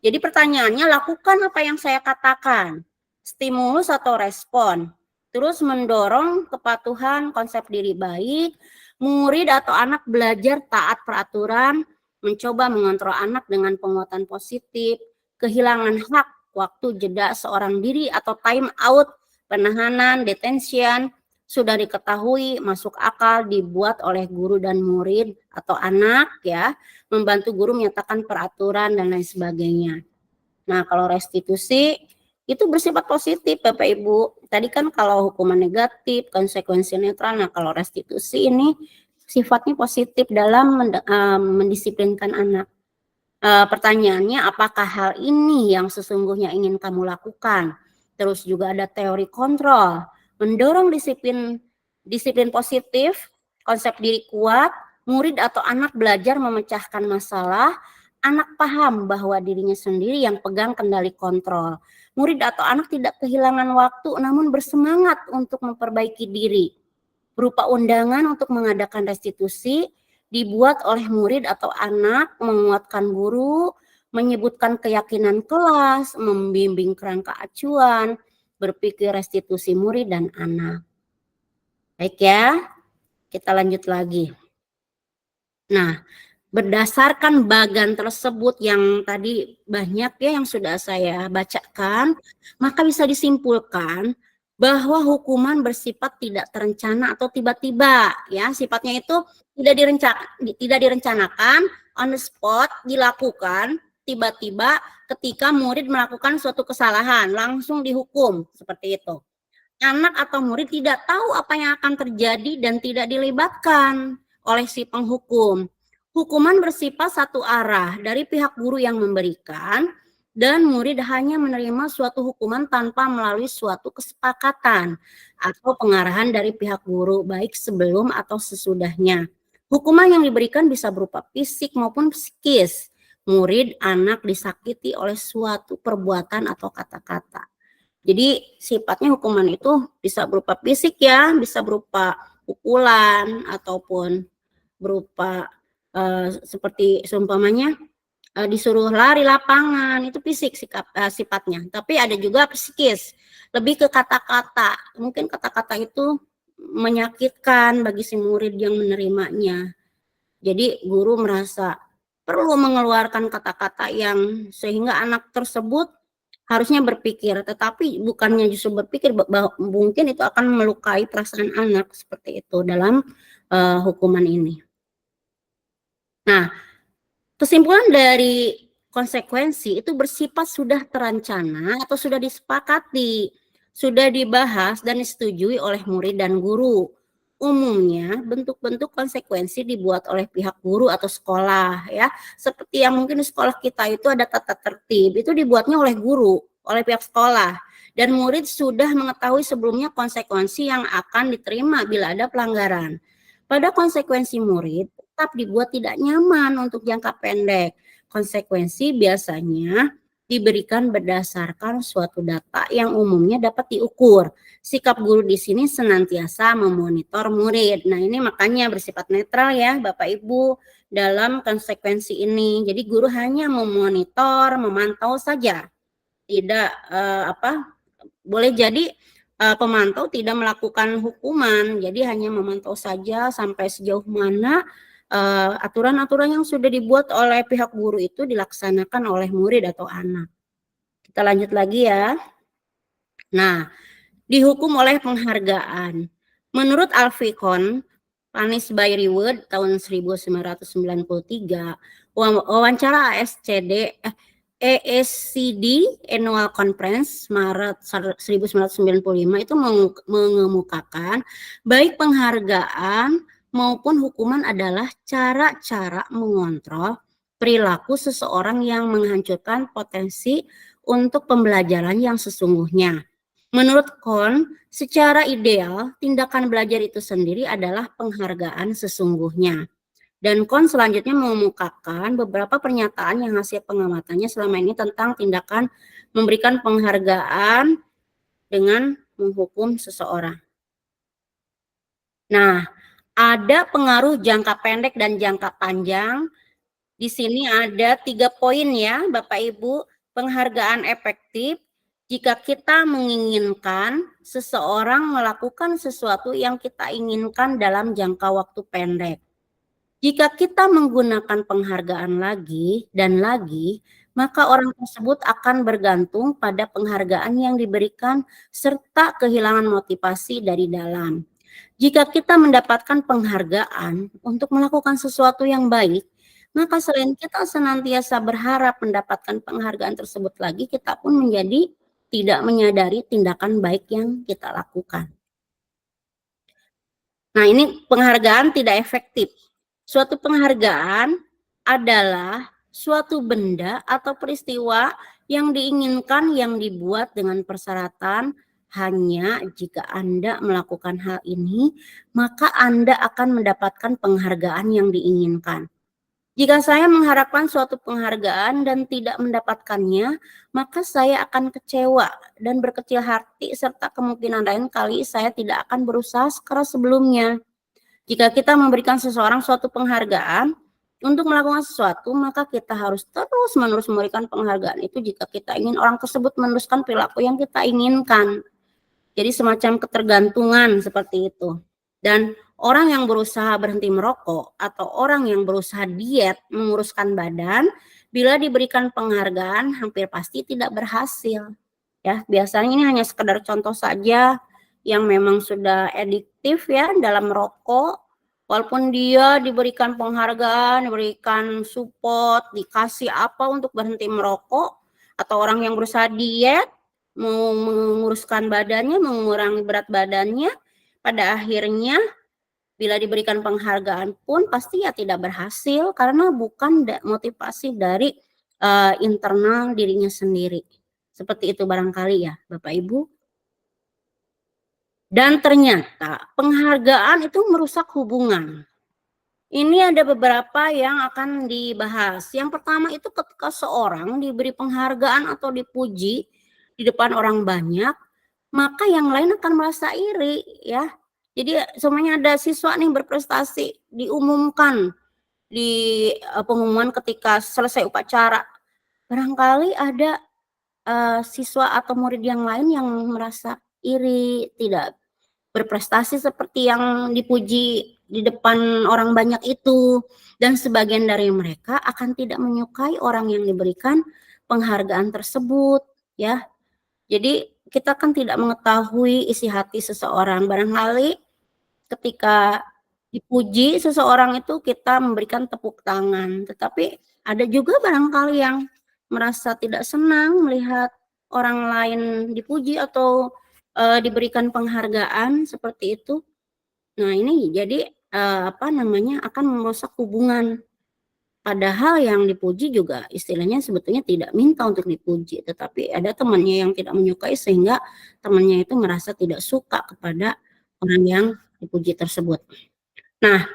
Jadi pertanyaannya, lakukan apa yang saya katakan, stimulus atau respon. Terus mendorong kepatuhan, konsep diri baik, murid atau anak belajar taat peraturan, mencoba mengontrol anak dengan penguatan positif, kehilangan hak, waktu jeda seorang diri atau time out, penahanan, detention, sudah diketahui, masuk akal, dibuat oleh guru dan murid atau anak ya, membantu guru menyatakan peraturan dan lain sebagainya. Nah, kalau restitusi itu bersifat positif Bapak Ibu. Tadi kan kalau hukuman negatif, konsekuensi netral. Nah, kalau restitusi ini sifatnya positif dalam mendisiplinkan anak. Pertanyaannya, apakah hal ini yang sesungguhnya ingin kamu lakukan? Terus juga ada teori kontrol, mendorong disiplin positif, konsep diri kuat, murid atau anak belajar memecahkan masalah, anak paham bahwa dirinya sendiri yang pegang kendali kontrol. Murid atau anak tidak kehilangan waktu namun bersemangat untuk memperbaiki diri. Berupa undangan untuk mengadakan restitusi, dibuat oleh murid atau anak, menguatkan guru, menyebutkan keyakinan kelas, membimbing kerangka acuan, berpikir restitusi murid dan anak. Baik ya, kita lanjut lagi. Nah, berdasarkan bagan tersebut yang tadi banyak ya yang sudah saya bacakan, maka bisa disimpulkan bahwa hukuman bersifat tidak terencana atau tiba-tiba ya, sifatnya itu tidak direncanakan, on the spot, dilakukan, tiba-tiba ketika murid melakukan suatu kesalahan, langsung dihukum, seperti itu. Anak atau murid tidak tahu apa yang akan terjadi dan tidak dilibatkan oleh si penghukum. Hukuman bersifat satu arah dari pihak guru yang memberikan, dan murid hanya menerima suatu hukuman tanpa melalui suatu kesepakatan atau pengarahan dari pihak guru, baik sebelum atau sesudahnya. Hukuman yang diberikan bisa berupa fisik maupun psikis. Murid, anak disakiti oleh suatu perbuatan atau kata-kata. Jadi sifatnya hukuman itu bisa berupa fisik ya, bisa berupa pukulan ataupun berupa seperti seumpamanya disuruh lari lapangan, itu fisik sifatnya. Tapi ada juga psikis, lebih ke kata-kata. Mungkin kata-kata itu menyakitkan bagi si murid yang menerimanya. Jadi guru merasa perlu mengeluarkan kata-kata yang sehingga anak tersebut harusnya berpikir, tetapi bukannya justru berpikir bahwa mungkin itu akan melukai perasaan anak, seperti itu dalam hukuman ini. Nah, kesimpulan dari konsekuensi itu bersifat sudah terencana atau sudah disepakati, sudah dibahas dan disetujui oleh murid dan guru. Umumnya bentuk-bentuk konsekuensi dibuat oleh pihak guru atau sekolah ya. Seperti yang mungkin di sekolah kita itu ada tata tertib, itu dibuatnya oleh guru, oleh pihak sekolah. Dan murid sudah mengetahui sebelumnya konsekuensi yang akan diterima bila ada pelanggaran. Pada konsekuensi murid tetap dibuat tidak nyaman untuk jangka pendek. Konsekuensi biasanya diberikan berdasarkan suatu data yang umumnya dapat diukur. Sikap guru di sini senantiasa memonitor murid. Nah, ini makanya bersifat netral ya, Bapak Ibu, dalam konsekuensi ini. Jadi guru hanya memonitor, memantau saja. Tidak boleh jadi pemantau tidak melakukan hukuman, jadi hanya memantau saja sampai sejauh mana aturan-aturan yang sudah dibuat oleh pihak guru itu dilaksanakan oleh murid atau anak. Kita lanjut lagi ya. Nah, dihukum oleh penghargaan. Menurut Alficon, Punish by Reward tahun 1993, wawancara ESCD Annual Conference Maret 1995 itu mengemukakan baik penghargaan maupun hukuman adalah cara-cara mengontrol perilaku seseorang yang menghancurkan potensi untuk pembelajaran yang sesungguhnya. Menurut Kohn, secara ideal, tindakan belajar itu sendiri adalah penghargaan sesungguhnya. Dan Kohn selanjutnya mengemukakan beberapa pernyataan yang hasil pengamatannya selama ini tentang tindakan memberikan penghargaan dengan menghukum seseorang. Nah, ada pengaruh jangka pendek dan jangka panjang. Di sini ada 3 poin ya, Bapak Ibu. Penghargaan efektif jika kita menginginkan seseorang melakukan sesuatu yang kita inginkan dalam jangka waktu pendek. Jika kita menggunakan penghargaan lagi dan lagi, maka orang tersebut akan bergantung pada penghargaan yang diberikan serta kehilangan motivasi dari dalam. Jika kita mendapatkan penghargaan untuk melakukan sesuatu yang baik, maka selain kita senantiasa berharap mendapatkan penghargaan tersebut lagi, kita pun menjadi tidak menyadari tindakan baik yang kita lakukan. Nah, ini penghargaan tidak efektif. Suatu penghargaan adalah suatu benda atau peristiwa yang diinginkan yang dibuat dengan persyaratan hanya jika Anda melakukan hal ini, maka Anda akan mendapatkan penghargaan yang diinginkan. Jika saya mengharapkan suatu penghargaan dan tidak mendapatkannya, maka saya akan kecewa dan berkecil hati serta kemungkinan lain kali saya tidak akan berusaha sekeras sebelumnya. Jika kita memberikan seseorang suatu penghargaan untuk melakukan sesuatu, maka kita harus terus-menerus memberikan penghargaan itu jika kita ingin orang tersebut meneruskan perilaku yang kita inginkan. Jadi semacam ketergantungan seperti itu. Dan orang yang berusaha berhenti merokok atau orang yang berusaha diet menguruskan badan, bila diberikan penghargaan hampir pasti tidak berhasil. Ya, biasanya ini hanya sekedar contoh saja yang memang sudah adiktif ya dalam merokok, Walaupun dia diberikan penghargaan, diberikan support, dikasih apa untuk berhenti merokok, atau orang yang berusaha diet, mau menguruskan badannya, mengurangi berat badannya, pada akhirnya bila diberikan penghargaan pun pasti ya tidak berhasil karena bukan motivasi dari internal dirinya sendiri. Seperti itu barangkali ya Bapak Ibu. Dan ternyata penghargaan itu merusak hubungan. Ini ada beberapa yang akan dibahas. Yang pertama itu ketika seorang diberi penghargaan atau dipuji di depan orang banyak, maka yang lain akan merasa iri ya. Jadi semuanya ada siswa nih berprestasi, diumumkan di pengumuman ketika selesai upacara. Barangkali ada siswa atau murid yang lain yang merasa iri, tidak berprestasi seperti yang dipuji di depan orang banyak itu, dan sebagian dari mereka akan tidak menyukai orang yang diberikan penghargaan tersebut ya. Jadi kita kan tidak mengetahui isi hati seseorang. Barangkali ketika dipuji seseorang itu kita memberikan tepuk tangan, tetapi ada juga barangkali yang merasa tidak senang melihat orang lain dipuji atau diberikan penghargaan seperti itu. Nah, ini jadi akan merusak hubungan. Padahal yang dipuji juga istilahnya sebetulnya tidak minta untuk dipuji, tetapi ada temannya yang tidak menyukai sehingga temannya itu merasa tidak suka kepada orang yang dipuji tersebut. Nah,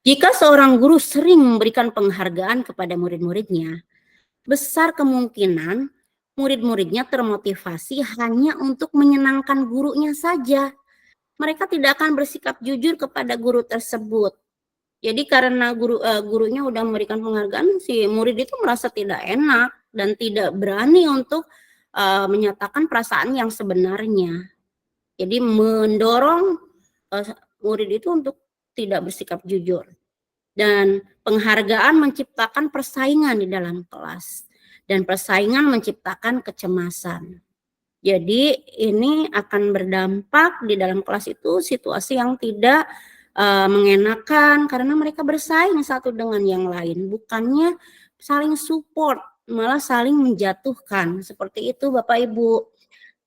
jika seorang guru sering memberikan penghargaan kepada murid-muridnya, besar kemungkinan murid-muridnya termotivasi hanya untuk menyenangkan gurunya saja. Mereka tidak akan bersikap jujur kepada guru tersebut. Jadi karena gurunya udah memberikan penghargaan, si murid itu merasa tidak enak dan tidak berani untuk menyatakan perasaan yang sebenarnya. Jadi mendorong murid itu untuk tidak bersikap jujur. Dan penghargaan menciptakan persaingan di dalam kelas. Dan persaingan menciptakan kecemasan. Jadi ini akan berdampak di dalam kelas itu situasi yang tidak mengenakan karena mereka bersaing satu dengan yang lain, bukannya saling support, malah saling menjatuhkan. Seperti itu Bapak Ibu.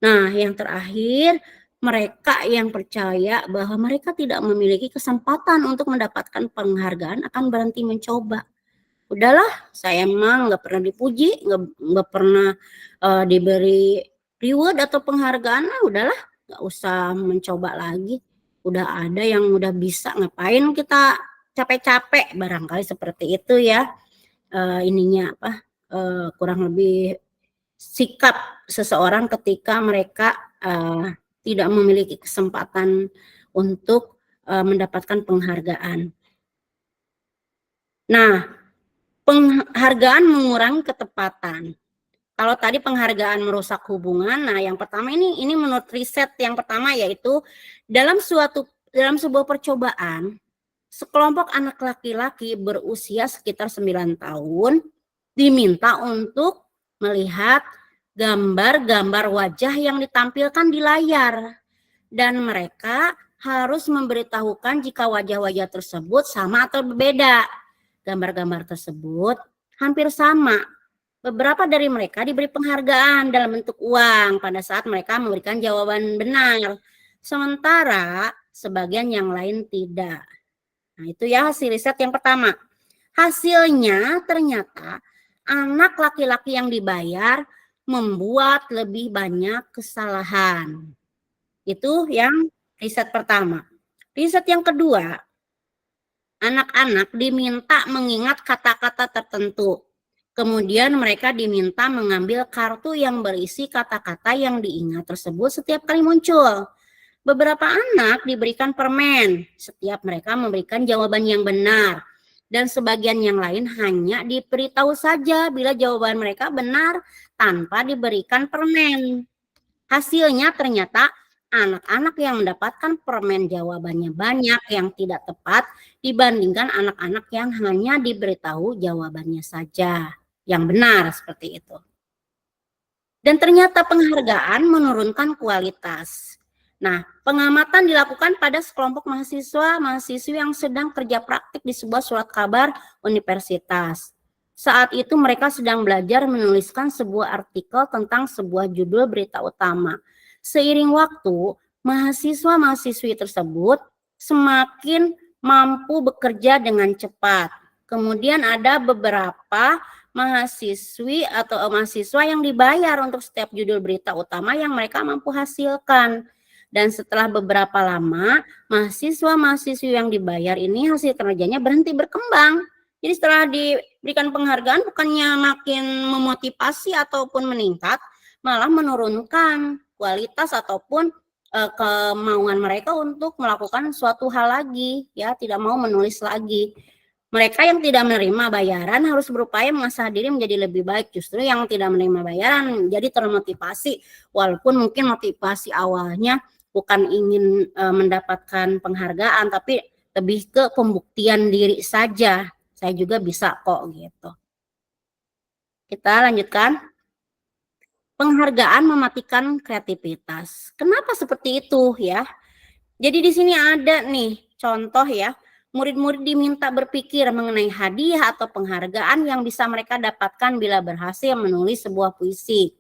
Nah, yang terakhir, mereka yang percaya bahwa mereka tidak memiliki kesempatan untuk mendapatkan penghargaan akan berhenti mencoba. Udahlah, saya emang nggak pernah dipuji, nggak pernah diberi reward atau penghargaan, udahlah, nggak usah mencoba lagi. Udah ada yang udah bisa, ngapain kita capek-capek, barangkali seperti itu ya. Kurang lebih sikap seseorang ketika mereka tidak memiliki kesempatan untuk mendapatkan penghargaan. Nah, penghargaan mengurangi ketepatan. Kalau tadi penghargaan merusak hubungan, nah yang pertama ini menurut riset yang pertama yaitu dalam sebuah percobaan, sekelompok anak laki-laki berusia sekitar 9 tahun diminta untuk melihat gambar-gambar wajah yang ditampilkan di layar. Dan mereka harus memberitahukan jika wajah-wajah tersebut sama atau berbeda. Gambar-gambar tersebut hampir sama. Beberapa dari mereka diberi penghargaan dalam bentuk uang pada saat mereka memberikan jawaban benar. Sementara sebagian yang lain tidak. Nah, itu ya hasil riset yang pertama. Hasilnya ternyata anak laki-laki yang dibayar membuat lebih banyak kesalahan. Itu yang riset pertama. Riset yang kedua, anak-anak diminta mengingat kata-kata tertentu. Kemudian mereka diminta mengambil kartu yang berisi kata-kata yang diingat tersebut setiap kali muncul. Beberapa anak diberikan permen setiap mereka memberikan jawaban yang benar. Dan sebagian yang lain hanya diberitahu saja bila jawaban mereka benar tanpa diberikan permen. Hasilnya ternyata anak-anak yang mendapatkan permen jawabannya banyak yang tidak tepat dibandingkan anak-anak yang hanya diberitahu jawabannya saja yang benar seperti itu. Dan ternyata penghargaan menurunkan kualitas. Nah, pengamatan dilakukan pada sekelompok mahasiswa-mahasiswi yang sedang kerja praktik di sebuah surat kabar universitas. Saat itu mereka sedang belajar menuliskan sebuah artikel tentang sebuah judul berita utama. Seiring waktu, mahasiswa-mahasiswi tersebut semakin mampu bekerja dengan cepat. Kemudian ada beberapa mahasiswi atau mahasiswa yang dibayar untuk setiap judul berita utama yang mereka mampu hasilkan. Dan setelah beberapa lama, mahasiswa-mahasiswi yang dibayar ini hasil kerjanya berhenti berkembang. Jadi setelah diberikan penghargaan bukannya makin memotivasi ataupun meningkat, malah menurunkan kualitas ataupun kemauan mereka untuk melakukan suatu hal lagi, ya, tidak mau menulis lagi. Mereka yang tidak menerima bayaran harus berupaya mengasah diri menjadi lebih baik. Justru yang tidak menerima bayaran menjadi termotivasi, walaupun mungkin motivasi awalnya bukan ingin mendapatkan penghargaan, tapi lebih ke pembuktian diri saja. Saya juga bisa kok gitu. Kita lanjutkan. Penghargaan mematikan kreativitas. Kenapa seperti itu ya? Jadi di sini ada nih contoh ya, murid-murid diminta berpikir mengenai hadiah atau penghargaan yang bisa mereka dapatkan bila berhasil menulis sebuah puisi.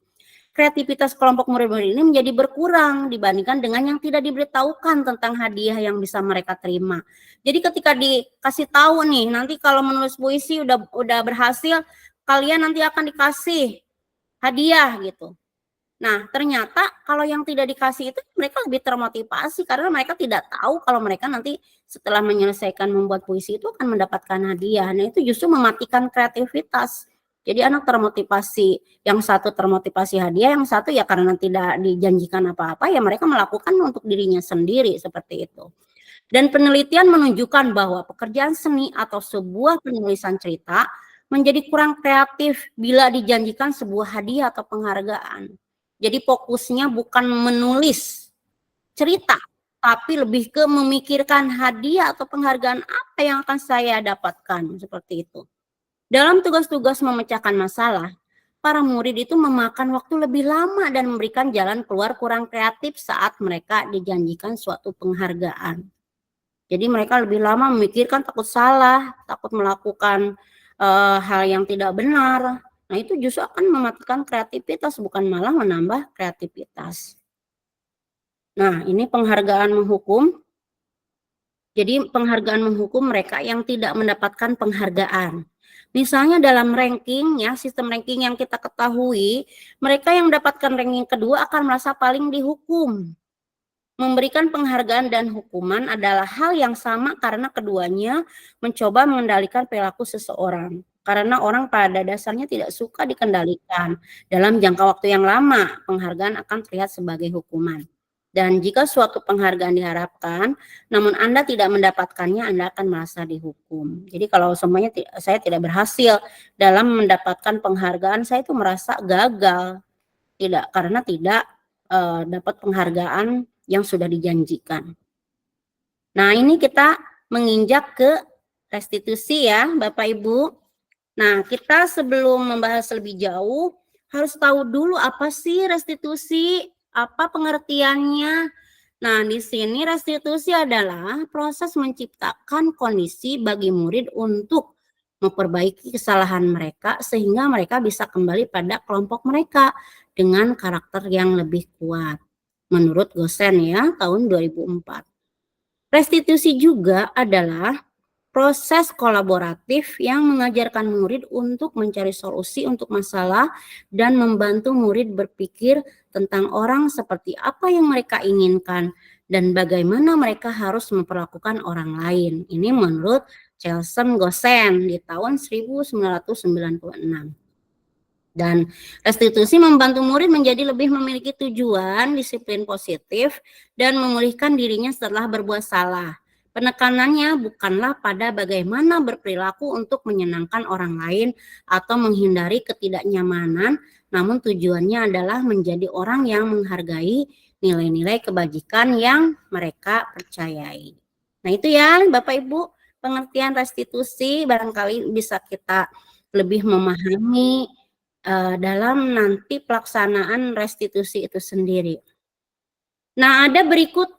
Kreativitas kelompok murid-murid ini menjadi berkurang dibandingkan dengan yang tidak diberitahukan tentang hadiah yang bisa mereka terima. Jadi ketika dikasih tahu nih, nanti kalau menulis puisi udah berhasil, kalian nanti akan dikasih hadiah gitu. Nah, ternyata kalau yang tidak dikasih itu mereka lebih termotivasi karena mereka tidak tahu kalau mereka nanti setelah menyelesaikan membuat puisi itu akan mendapatkan hadiah. Nah, itu justru mematikan kreativitas. Jadi anak termotivasi, yang satu termotivasi hadiah, yang satu ya karena tidak dijanjikan apa-apa ya mereka melakukan untuk dirinya sendiri seperti itu. Dan penelitian menunjukkan bahwa pekerjaan seni atau sebuah penulisan cerita menjadi kurang kreatif bila dijanjikan sebuah hadiah atau penghargaan. Jadi fokusnya bukan menulis cerita, tapi lebih ke memikirkan hadiah atau penghargaan apa yang akan saya dapatkan, seperti itu. Dalam tugas-tugas memecahkan masalah, para murid itu memakan waktu lebih lama dan memberikan jalan keluar kurang kreatif saat mereka dijanjikan suatu penghargaan. Jadi mereka lebih lama memikirkan, takut salah, takut melakukan hal yang tidak benar. Nah, itu justru akan mematikan kreativitas, bukan malah menambah kreativitas. Nah, ini penghargaan menghukum. Jadi penghargaan menghukum mereka yang tidak mendapatkan penghargaan. Misalnya dalam ranking ya, sistem ranking yang kita ketahui, mereka yang mendapatkan ranking kedua akan merasa paling dihukum. Memberikan penghargaan dan hukuman adalah hal yang sama karena keduanya mencoba mengendalikan perilaku seseorang. Karena orang pada dasarnya tidak suka dikendalikan. Dalam jangka waktu yang lama, penghargaan akan terlihat sebagai hukuman. Dan jika suatu penghargaan diharapkan, namun Anda tidak mendapatkannya, Anda akan merasa dihukum. Jadi kalau semuanya saya tidak berhasil dalam mendapatkan penghargaan, saya itu merasa gagal. Tidak, karena tidak dapat penghargaan yang sudah dijanjikan. Nah, ini kita menginjak ke restitusi ya, Bapak Ibu. Nah, kita sebelum membahas lebih jauh, harus tahu dulu apa sih restitusi, apa pengertiannya. Nah, di sini restitusi adalah proses menciptakan kondisi bagi murid untuk memperbaiki kesalahan mereka sehingga mereka bisa kembali pada kelompok mereka dengan karakter yang lebih kuat. Menurut Gosen ya, tahun 2004. Restitusi juga adalah proses kolaboratif yang mengajarkan murid untuk mencari solusi untuk masalah dan membantu murid berpikir tentang orang seperti apa yang mereka inginkan dan bagaimana mereka harus memperlakukan orang lain. Ini menurut Chelson Gosen di tahun 1996. Dan restitusi membantu murid menjadi lebih memiliki tujuan, disiplin positif, dan memulihkan dirinya setelah berbuat salah. Penekanannya bukanlah pada bagaimana berperilaku untuk menyenangkan orang lain atau menghindari ketidaknyamanan, namun tujuannya adalah menjadi orang yang menghargai nilai-nilai kebajikan yang mereka percayai. Nah, itu ya Bapak Ibu, pengertian restitusi barangkali bisa kita lebih memahami dalam nanti pelaksanaan restitusi itu sendiri. Nah, ada berikut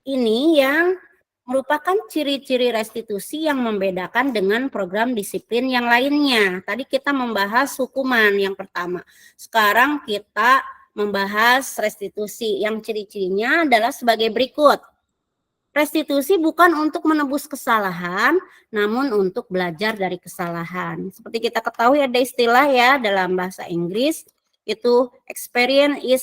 ini yang merupakan ciri-ciri restitusi yang membedakan dengan program disiplin yang lainnya. Tadi kita membahas hukuman yang pertama. Sekarang kita membahas restitusi yang ciri-cirinya adalah sebagai berikut. Restitusi bukan untuk menebus kesalahan, namun untuk belajar dari kesalahan. Seperti kita ketahui ada istilah ya dalam bahasa Inggris, itu experience is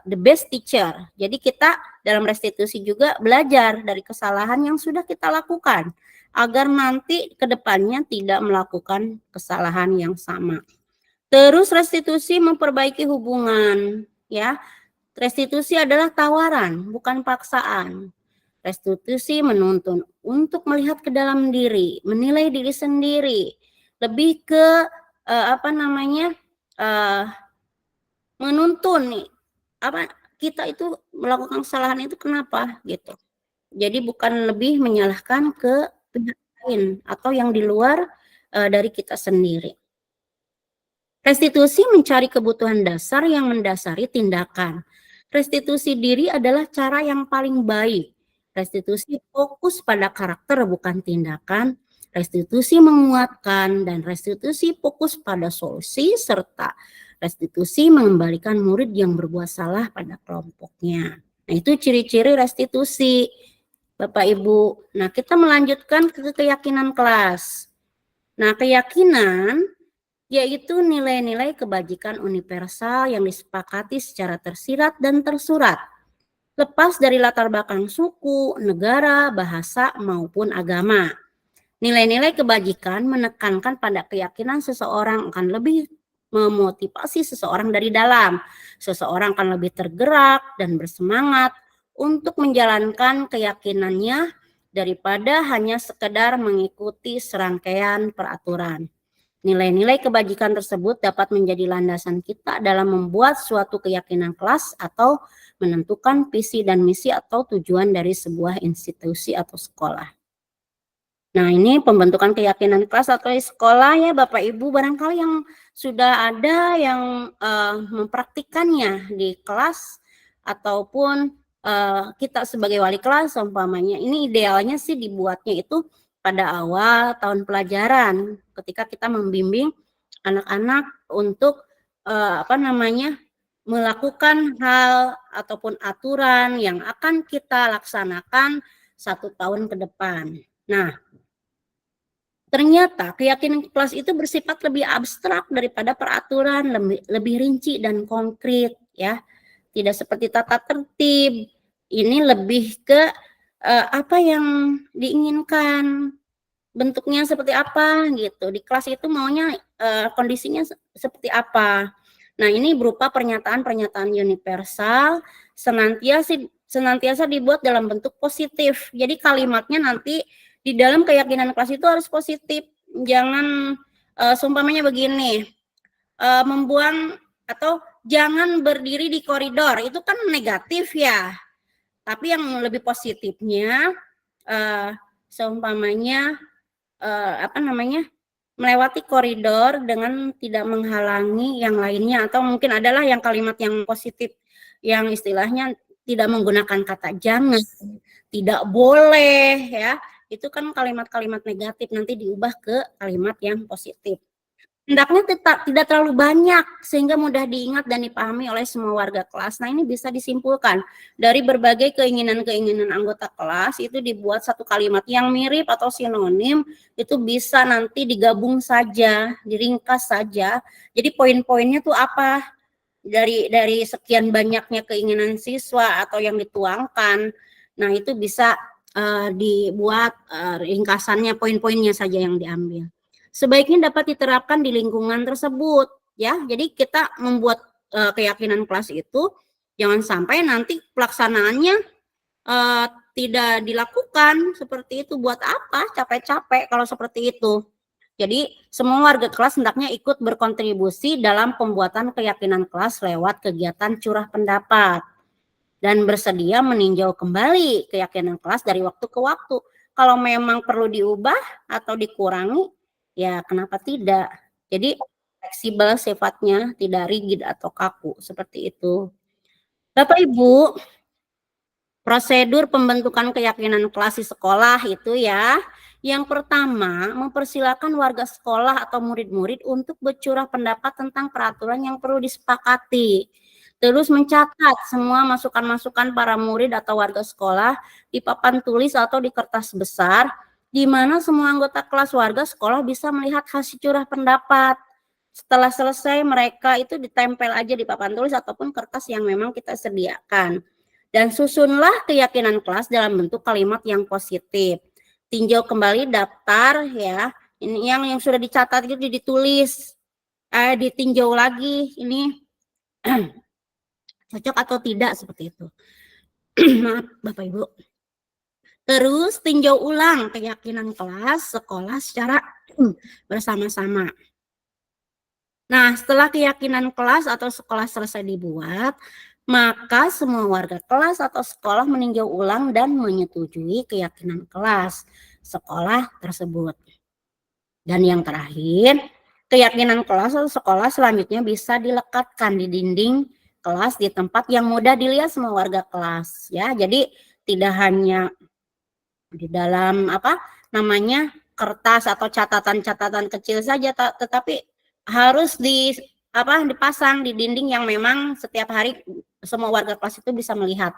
the best teacher. Jadi kita dalam restitusi juga belajar dari kesalahan yang sudah kita lakukan, agar nanti ke depannya tidak melakukan kesalahan yang sama. Terus restitusi memperbaiki hubungan, ya. Restitusi adalah tawaran, bukan paksaan. Restitusi menuntun untuk melihat ke dalam diri, menilai diri sendiri, lebih ke menuntun nih kita itu melakukan kesalahan itu kenapa gitu. Jadi bukan lebih menyalahkan ke pihak lain atau yang di luar dari kita sendiri. Restitusi mencari kebutuhan dasar yang mendasari tindakan. Restitusi diri adalah cara yang paling baik. Restitusi fokus pada karakter bukan tindakan. Restitusi menguatkan dan restitusi fokus pada solusi serta restitusi mengembalikan murid yang berbuat salah pada kelompoknya. Nah, itu ciri-ciri restitusi, Bapak Ibu. Nah, kita melanjutkan ke keyakinan kelas. Nah, keyakinan yaitu nilai-nilai kebajikan universal yang disepakati secara tersirat dan tersurat, lepas dari latar belakang suku, negara, bahasa, maupun agama. Nilai-nilai kebajikan menekankan pada keyakinan seseorang akan lebih memotivasi seseorang dari dalam. Seseorang akan lebih tergerak dan bersemangat untuk menjalankan keyakinannya daripada hanya sekedar mengikuti serangkaian peraturan. Nilai-nilai kebajikan tersebut dapat menjadi landasan kita dalam membuat suatu keyakinan kelas atau menentukan visi dan misi atau tujuan dari sebuah institusi atau sekolah. Nah, ini pembentukan keyakinan kelas atau sekolah ya Bapak Ibu, barangkali yang sudah ada yang mempraktikannya di kelas ataupun kita sebagai wali kelas umpamanya, ini idealnya sih dibuatnya itu pada awal tahun pelajaran ketika kita membimbing anak-anak untuk melakukan hal ataupun aturan yang akan kita laksanakan 1 tahun ke depan. Nah, ternyata keyakinan kelas itu bersifat lebih abstrak daripada peraturan, lebih rinci dan konkret ya. Tidak seperti tata tertib. Ini lebih ke apa yang diinginkan, bentuknya seperti apa gitu. Di kelas itu maunya kondisinya seperti apa. Nah, ini berupa pernyataan-pernyataan universal senantiasa dibuat dalam bentuk positif. Jadi kalimatnya nanti di dalam keyakinan kelas itu harus positif. Jangan seumpamanya begini, membuang atau jangan berdiri di koridor, itu kan negatif ya. Tapi yang lebih positifnya seumpamanya melewati koridor dengan tidak menghalangi yang lainnya, atau mungkin adalah yang kalimat yang positif yang istilahnya tidak menggunakan kata jangan, tidak boleh ya. Itu kan kalimat-kalimat negatif, nanti diubah ke kalimat yang positif. Hendaknya tidak terlalu banyak sehingga mudah diingat dan dipahami oleh semua warga kelas. Nah, ini bisa disimpulkan dari berbagai keinginan-keinginan anggota kelas itu dibuat satu kalimat yang mirip atau sinonim, itu bisa nanti digabung saja, diringkas saja. Jadi poin-poinnya tuh apa? Dari sekian banyaknya keinginan siswa atau yang dituangkan. Nah, itu bisa dibuat ringkasannya, poin-poinnya saja yang diambil. Sebaiknya dapat diterapkan di lingkungan tersebut ya. Jadi kita membuat keyakinan kelas itu jangan sampai nanti pelaksanaannya tidak dilakukan seperti itu. Buat apa capek-capek kalau seperti itu. Jadi semua warga kelas hendaknya ikut berkontribusi dalam pembuatan keyakinan kelas lewat kegiatan curah pendapat dan bersedia meninjau kembali keyakinan kelas dari waktu ke waktu. Kalau memang perlu diubah atau dikurangi, ya kenapa tidak? Jadi fleksibel sifatnya, tidak rigid atau kaku seperti itu. Bapak Ibu, prosedur pembentukan keyakinan kelas di sekolah itu ya. Yang pertama, mempersilakan warga sekolah atau murid-murid untuk bercurah pendapat tentang peraturan yang perlu disepakati. Terus mencatat semua masukan-masukan para murid atau warga sekolah di papan tulis atau di kertas besar, di mana semua anggota kelas warga sekolah bisa melihat hasil curah pendapat. Setelah selesai, mereka itu ditempel aja di papan tulis ataupun kertas yang memang kita sediakan. Dan susunlah keyakinan kelas dalam bentuk kalimat yang positif. Tinjau kembali daftar ya. Ini yang sudah dicatat itu ditulis. Ditinjau lagi ini cocok atau tidak seperti itu. Maaf Bapak Ibu. Terus tinjau ulang keyakinan kelas sekolah secara bersama-sama. Nah, setelah keyakinan kelas atau sekolah selesai dibuat, maka semua warga kelas atau sekolah meninjau ulang dan menyetujui keyakinan kelas sekolah tersebut. Dan yang terakhir, keyakinan kelas atau sekolah selanjutnya bisa dilekatkan di dinding kelas di tempat yang mudah dilihat semua warga kelas ya. Jadi tidak hanya di dalam kertas atau catatan-catatan kecil saja, tetapi harus dipasang di dinding yang memang setiap hari semua warga kelas itu bisa melihat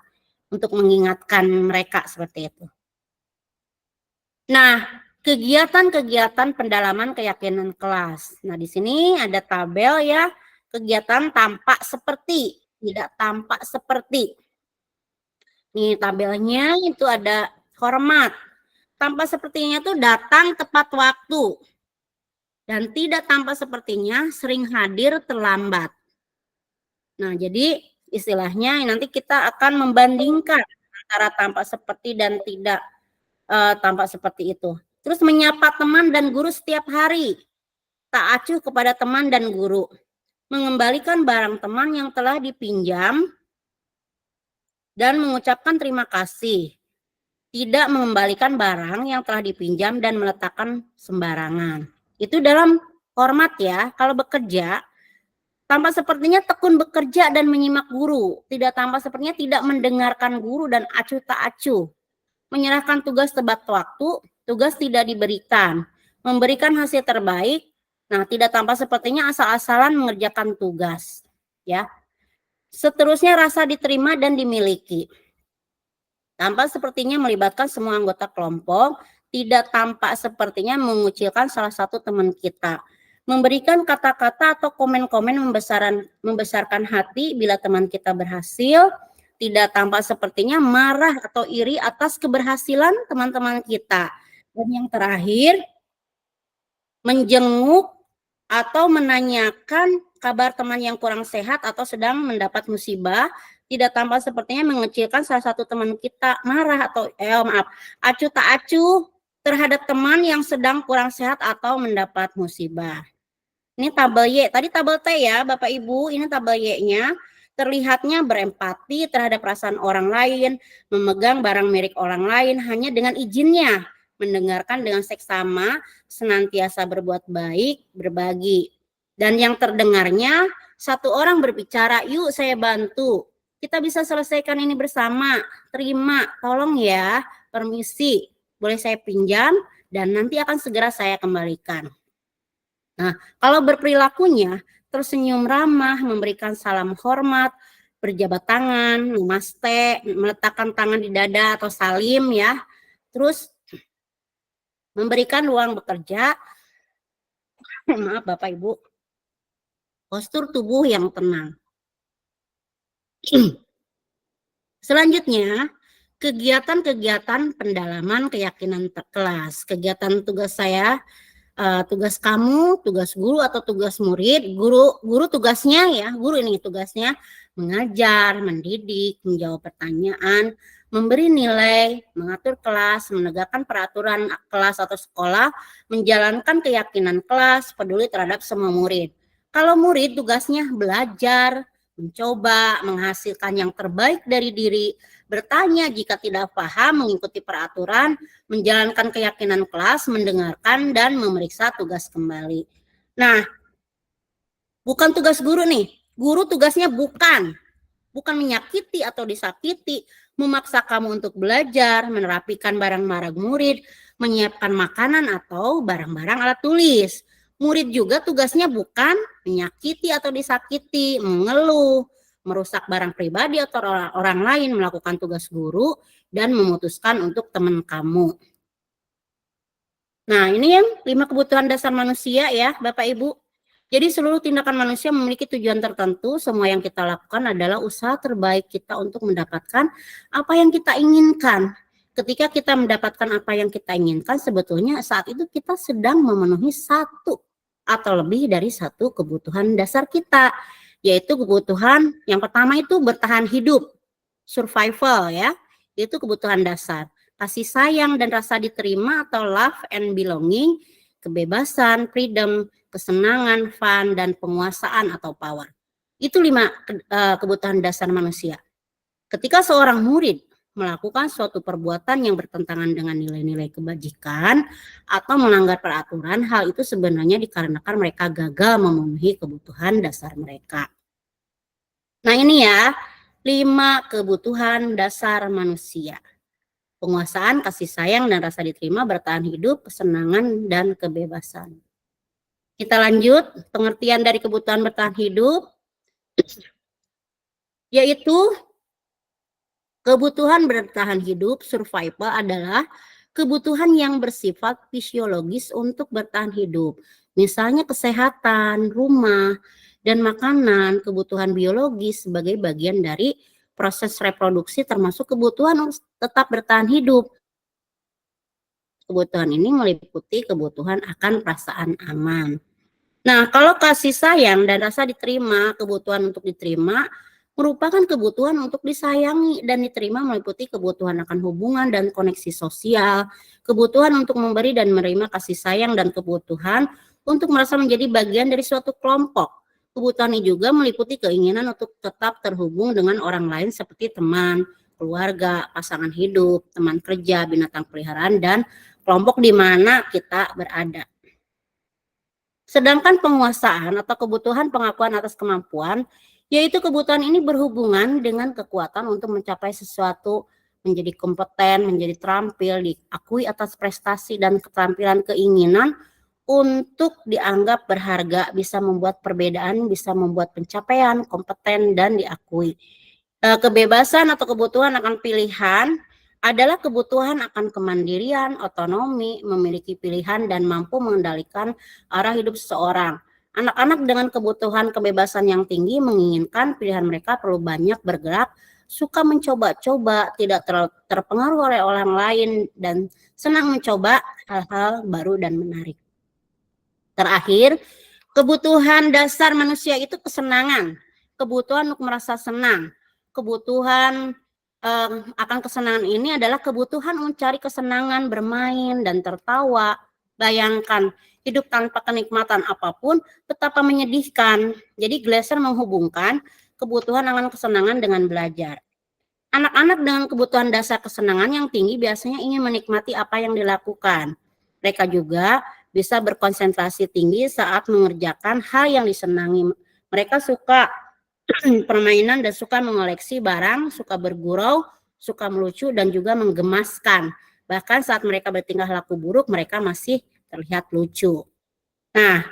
untuk mengingatkan mereka seperti itu. Nah, kegiatan-kegiatan pendalaman keyakinan kelas. Nah, di sini ada tabel ya, kegiatan tampak seperti, tidak tampak seperti. Nih tabelnya itu ada hormat. Tampak sepertinya tuh datang tepat waktu. Dan tidak tampak sepertinya sering hadir terlambat. Nah, jadi istilahnya nanti kita akan membandingkan antara tampak seperti dan tidak tampak seperti itu. Terus menyapa teman dan guru setiap hari. Tak acuh kepada teman dan guru. Mengembalikan barang teman yang telah dipinjam dan mengucapkan terima kasih. Tidak mengembalikan barang yang telah dipinjam dan meletakkan sembarangan. Itu dalam hormat ya. Kalau bekerja, tampak sepertinya tekun bekerja dan menyimak guru. Tidak tampak sepertinya tidak mendengarkan guru dan acuh tak acuh. Menyerahkan tugas tepat waktu, tugas tidak diberikan. Memberikan hasil terbaik, nah tidak tampak sepertinya asal-asalan mengerjakan tugas. Ya. Seterusnya rasa diterima dan dimiliki. Tampak sepertinya melibatkan semua anggota kelompok, tidak tampak sepertinya mengucilkan salah satu teman kita. Memberikan kata-kata atau komen-komen membesarkan hati bila teman kita berhasil, tidak tampak sepertinya marah atau iri atas keberhasilan teman-teman kita. Dan yang terakhir, menjenguk atau menanyakan kabar teman yang kurang sehat atau sedang mendapat musibah, tidak tampak sepertinya mengecilkan salah satu teman kita, marah atau acuh tak acuh terhadap teman yang sedang kurang sehat atau mendapat musibah. Ini tabel Y, tadi tabel T ya Bapak Ibu, ini tabel Y-nya. Terlihatnya berempati terhadap perasaan orang lain, memegang barang milik orang lain hanya dengan izinnya, mendengarkan dengan seksama, senantiasa berbuat baik, berbagi. Dan yang terdengarnya, satu orang berbicara, yuk saya bantu. Kita bisa selesaikan ini bersama, terima, tolong ya, permisi, boleh saya pinjam, dan nanti akan segera saya kembalikan. Nah, kalau berperilakunya, tersenyum ramah, memberikan salam hormat, berjabat tangan, namaste, meletakkan tangan di dada atau salim ya, terus memberikan ruang bekerja, maaf Bapak Ibu, postur tubuh yang tenang. Selanjutnya, kegiatan-kegiatan pendalaman keyakinan kelas. Kegiatan tugas saya, tugas kamu, tugas guru atau tugas murid. Guru tugasnya ya, guru ini tugasnya mengajar, mendidik, menjawab pertanyaan, memberi nilai, mengatur kelas, menegakkan peraturan kelas atau sekolah, menjalankan keyakinan kelas, peduli terhadap semua murid. Kalau murid tugasnya belajar, mencoba menghasilkan yang terbaik dari diri, bertanya jika tidak paham, mengikuti peraturan, menjalankan keyakinan kelas, mendengarkan, dan memeriksa tugas kembali. Nah, bukan tugas guru nih. Guru tugasnya bukan bukan menyakiti atau disakiti, memaksa kamu untuk belajar, menerapikan barang-barang murid, menyiapkan makanan atau barang-barang alat tulis. Murid juga tugasnya bukan menyakiti atau disakiti, mengeluh, merusak barang pribadi atau orang lain, melakukan tugas guru, dan memutuskan untuk teman kamu. Nah, ini yang 5 kebutuhan dasar manusia ya, Bapak Ibu. Jadi seluruh tindakan manusia memiliki tujuan tertentu, semua yang kita lakukan adalah usaha terbaik kita untuk mendapatkan apa yang kita inginkan. Ketika kita mendapatkan apa yang kita inginkan, sebetulnya saat itu kita sedang memenuhi satu atau lebih dari satu kebutuhan dasar kita, yaitu kebutuhan yang pertama itu bertahan hidup, survival ya, itu kebutuhan dasar. Kasih sayang dan rasa diterima atau love and belonging, kebebasan, freedom, kesenangan, fun, dan penguasaan atau power. Itu 5 kebutuhan dasar manusia. Ketika seorang murid melakukan suatu perbuatan yang bertentangan dengan nilai-nilai kebajikan atau melanggar peraturan, hal itu sebenarnya dikarenakan mereka gagal memenuhi kebutuhan dasar mereka. Nah, ini ya, 5 kebutuhan dasar manusia. Penguasaan, kasih sayang, dan rasa diterima, bertahan hidup, kesenangan, dan kebebasan. Kita lanjut, pengertian dari kebutuhan bertahan hidup, yaitu kebutuhan bertahan hidup, survival, adalah kebutuhan yang bersifat fisiologis untuk bertahan hidup. Misalnya kesehatan, rumah, dan makanan, kebutuhan biologis sebagai bagian dari proses reproduksi termasuk kebutuhan untuk tetap bertahan hidup. Kebutuhan ini meliputi kebutuhan akan perasaan aman. Nah, kalau kasih sayang dan rasa diterima, kebutuhan untuk diterima, merupakan kebutuhan untuk disayangi dan diterima meliputi kebutuhan akan hubungan dan koneksi sosial, kebutuhan untuk memberi dan menerima kasih sayang, dan kebutuhan untuk merasa menjadi bagian dari suatu kelompok. Kebutuhan ini juga meliputi keinginan untuk tetap terhubung dengan orang lain seperti teman, keluarga, pasangan hidup, teman kerja, binatang peliharaan, dan kelompok di mana kita berada. Sedangkan penguasaan atau kebutuhan pengakuan atas kemampuan, yaitu kebutuhan ini berhubungan dengan kekuatan untuk mencapai sesuatu, menjadi kompeten, menjadi terampil, diakui atas prestasi dan keterampilan, keinginan untuk dianggap berharga, bisa membuat perbedaan, bisa membuat pencapaian, kompeten, dan diakui. Kebebasan atau kebutuhan akan pilihan adalah kebutuhan akan kemandirian, otonomi, memiliki pilihan, dan mampu mengendalikan arah hidup seseorang. Anak-anak dengan kebutuhan kebebasan yang tinggi menginginkan pilihan mereka perlu banyak bergerak, suka mencoba-coba, tidak terpengaruh oleh orang lain, dan senang mencoba hal-hal baru dan menarik. Terakhir, kebutuhan dasar manusia itu kesenangan, kebutuhan untuk merasa senang. Kebutuhan akan kesenangan ini adalah kebutuhan mencari kesenangan, bermain, dan tertawa. Bayangkan, hidup tanpa kenikmatan apapun betapa menyedihkan. Jadi Glasser menghubungkan kebutuhan akan kesenangan dengan belajar. Anak-anak dengan kebutuhan dasar kesenangan yang tinggi biasanya ingin menikmati apa yang dilakukan. Mereka juga bisa berkonsentrasi tinggi saat mengerjakan hal yang disenangi. Mereka suka permainan dan suka mengoleksi barang, suka bergurau, suka melucu, dan juga menggemaskan. Bahkan saat mereka bertingkah laku buruk, mereka masih terlihat lucu. Nah,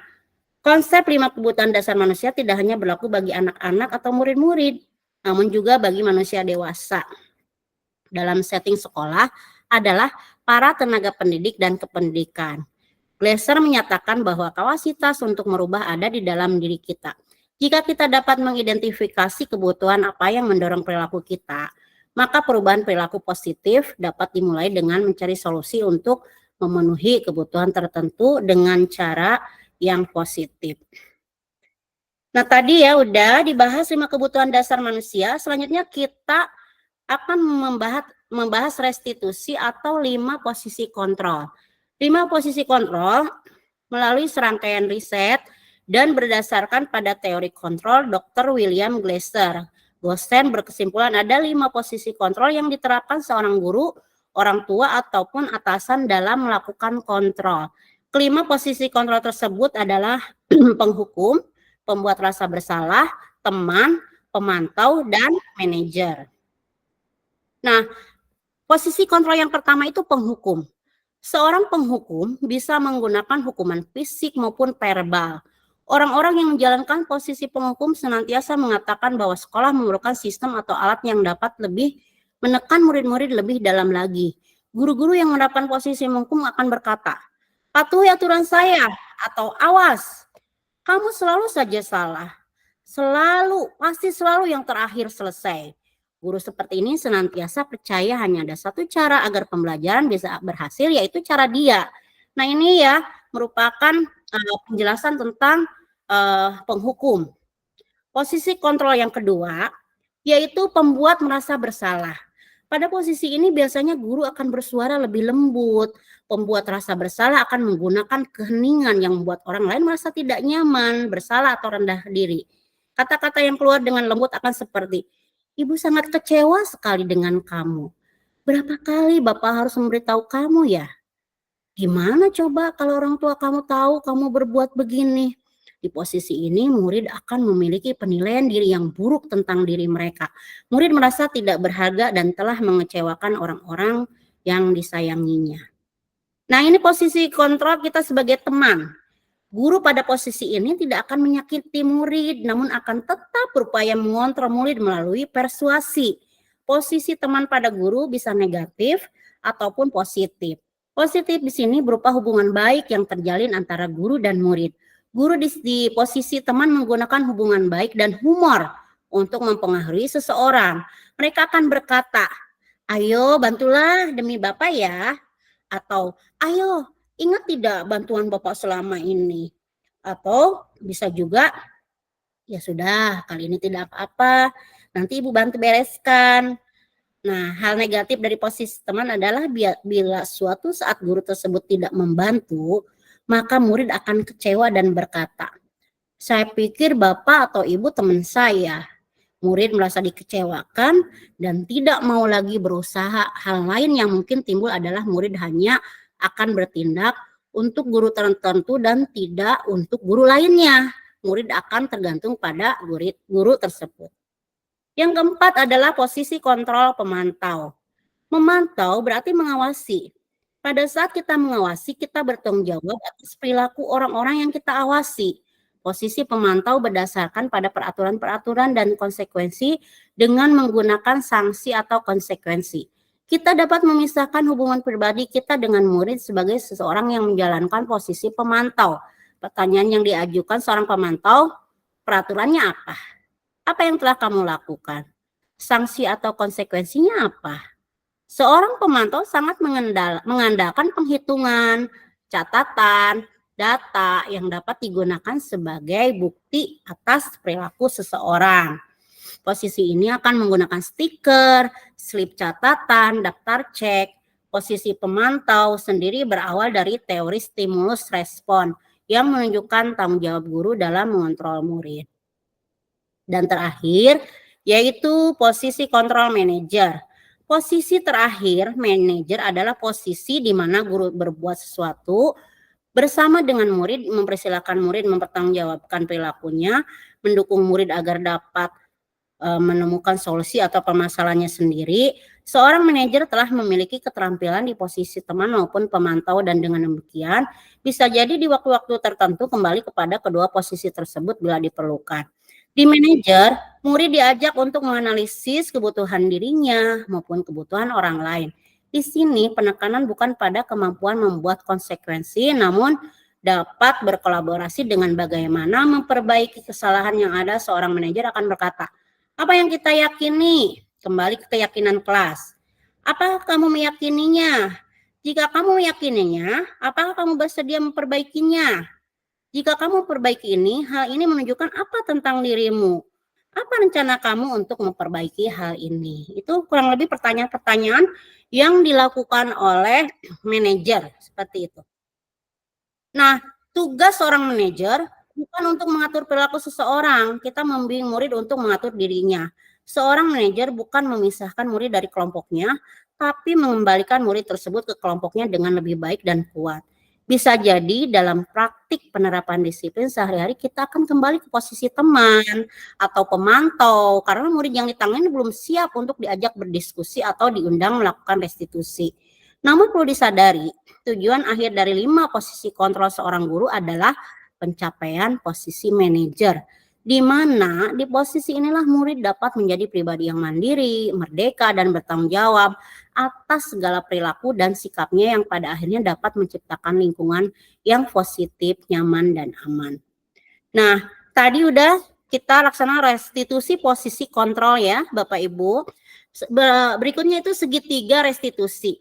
konsep 5 kebutuhan dasar manusia tidak hanya berlaku bagi anak-anak atau murid-murid, namun juga bagi manusia dewasa. Dalam setting sekolah adalah para tenaga pendidik dan kependidikan. Glasser menyatakan bahwa kapasitas untuk merubah ada di dalam diri kita. Jika kita dapat mengidentifikasi kebutuhan apa yang mendorong perilaku kita, maka perubahan perilaku positif dapat dimulai dengan mencari solusi untuk memenuhi kebutuhan tertentu dengan cara yang positif. Nah, tadi ya udah dibahas 5 kebutuhan dasar manusia. Selanjutnya kita akan membahas restitusi atau 5 posisi kontrol. 5 posisi kontrol melalui serangkaian riset dan berdasarkan pada teori kontrol Dr. William Glasser. Dosen berkesimpulan ada 5 posisi kontrol yang diterapkan seorang guru, orang tua, ataupun atasan dalam melakukan kontrol. Kelima posisi kontrol tersebut adalah penghukum, pembuat rasa bersalah, teman, pemantau, dan manajer. Nah, posisi kontrol yang pertama itu penghukum. Seorang penghukum bisa menggunakan hukuman fisik maupun verbal. Orang-orang yang menjalankan posisi penghukum senantiasa mengatakan bahwa sekolah memerlukan sistem atau alat yang dapat lebih menekan murid-murid lebih dalam lagi. Guru-guru yang menerapkan posisi menghukum akan berkata, "Patuhi aturan saya," atau "Awas, kamu selalu saja salah. Pasti selalu yang terakhir selesai." Guru seperti ini senantiasa percaya hanya ada satu cara agar pembelajaran bisa berhasil, yaitu cara dia. Nah, ini ya merupakan penjelasan tentang penghukum. Posisi kontrol yang kedua yaitu pembuat merasa bersalah. Pada posisi ini biasanya guru akan bersuara lebih lembut. Pembuat rasa bersalah akan menggunakan keheningan yang membuat orang lain merasa tidak nyaman, bersalah atau rendah diri. Kata-kata yang keluar dengan lembut akan seperti, "Ibu sangat kecewa sekali dengan kamu. Berapa kali Bapak harus memberitahu kamu ya? Gimana coba kalau orang tua kamu tahu kamu berbuat begini?" Di posisi ini, murid akan memiliki penilaian diri yang buruk tentang diri mereka. Murid merasa tidak berharga dan telah mengecewakan orang-orang yang disayanginya. Nah, ini posisi kontrol kita sebagai teman. Guru pada posisi ini tidak akan menyakiti murid, namun akan tetap berupaya mengontrol murid melalui persuasi. Posisi teman pada guru bisa negatif ataupun positif. Positif di sini berupa hubungan baik yang terjalin antara guru dan murid. Guru di posisi teman menggunakan hubungan baik dan humor untuk mempengaruhi seseorang. Mereka akan berkata, "Ayo bantulah demi Bapak ya." Atau, "Ayo, ingat tidak bantuan Bapak selama ini?" Atau bisa juga, "Ya sudah, kali ini tidak apa-apa, nanti Ibu bantu bereskan." Nah, hal negatif dari posisi teman adalah bila suatu saat guru tersebut tidak membantu, maka murid akan kecewa dan berkata, "Saya pikir Bapak atau Ibu teman saya." Murid merasa dikecewakan dan tidak mau lagi berusaha. Hal lain yang mungkin timbul adalah murid hanya akan bertindak untuk guru tertentu dan tidak untuk guru lainnya. Murid akan tergantung pada guru tersebut. Yang keempat adalah posisi kontrol pemantau. Memantau berarti mengawasi. Pada saat kita mengawasi, kita bertanggung jawab atas perilaku orang-orang yang kita awasi. Posisi pemantau berdasarkan pada peraturan-peraturan dan konsekuensi dengan menggunakan sanksi atau konsekuensi. Kita dapat memisahkan hubungan pribadi kita dengan murid sebagai seseorang yang menjalankan posisi pemantau. Pertanyaan yang diajukan seorang pemantau, peraturannya apa? Apa yang telah kamu lakukan? Sanksi atau konsekuensinya apa? Seorang pemantau sangat mengandalkan penghitungan, catatan, data yang dapat digunakan sebagai bukti atas perilaku seseorang. Posisi ini akan menggunakan stiker, slip catatan, daftar cek. Posisi pemantau sendiri berawal dari teori stimulus respon yang menunjukkan tanggung jawab guru dalam mengontrol murid. Dan terakhir, yaitu posisi kontrol manajer. Posisi terakhir, manajer adalah posisi di mana guru berbuat sesuatu bersama dengan murid, mempersilahkan murid mempertanggungjawabkan perilakunya, mendukung murid agar dapat menemukan solusi atau permasalahannya sendiri. Seorang manajer telah memiliki keterampilan di posisi teman maupun pemantau, dan dengan demikian bisa jadi di waktu-waktu tertentu kembali kepada kedua posisi tersebut bila diperlukan. Di manajer, murid diajak untuk menganalisis kebutuhan dirinya maupun kebutuhan orang lain. Di sini penekanan bukan pada kemampuan membuat konsekuensi, namun dapat berkolaborasi dengan bagaimana memperbaiki kesalahan yang ada. Seorang manajer akan berkata, "Apa yang kita yakini?" Kembali ke keyakinan kelas. "Apakah kamu meyakininya? Jika kamu meyakininya, apakah kamu bersedia memperbaikinya? Jika kamu perbaiki ini, hal ini menunjukkan apa tentang dirimu? Apa rencana kamu untuk memperbaiki hal ini?" Itu kurang lebih pertanyaan-pertanyaan yang dilakukan oleh manajer, seperti itu. Nah, tugas seorang manajer bukan untuk mengatur perilaku seseorang, kita membimbing murid untuk mengatur dirinya. Seorang manajer bukan memisahkan murid dari kelompoknya, tapi mengembalikan murid tersebut ke kelompoknya dengan lebih baik dan kuat. Bisa jadi dalam praktik penerapan disiplin sehari-hari kita akan kembali ke posisi teman atau pemantau karena murid yang ditangani belum siap untuk diajak berdiskusi atau diundang melakukan restitusi. Namun perlu disadari, tujuan akhir dari 5 posisi kontrol seorang guru adalah pencapaian posisi manajer, di mana di posisi inilah murid dapat menjadi pribadi yang mandiri, merdeka, dan bertanggung jawab atas segala perilaku dan sikapnya yang pada akhirnya dapat menciptakan lingkungan yang positif, nyaman, dan aman. Nah, tadi udah kita laksanakan restitusi posisi kontrol ya, Bapak Ibu. Berikutnya itu segitiga restitusi.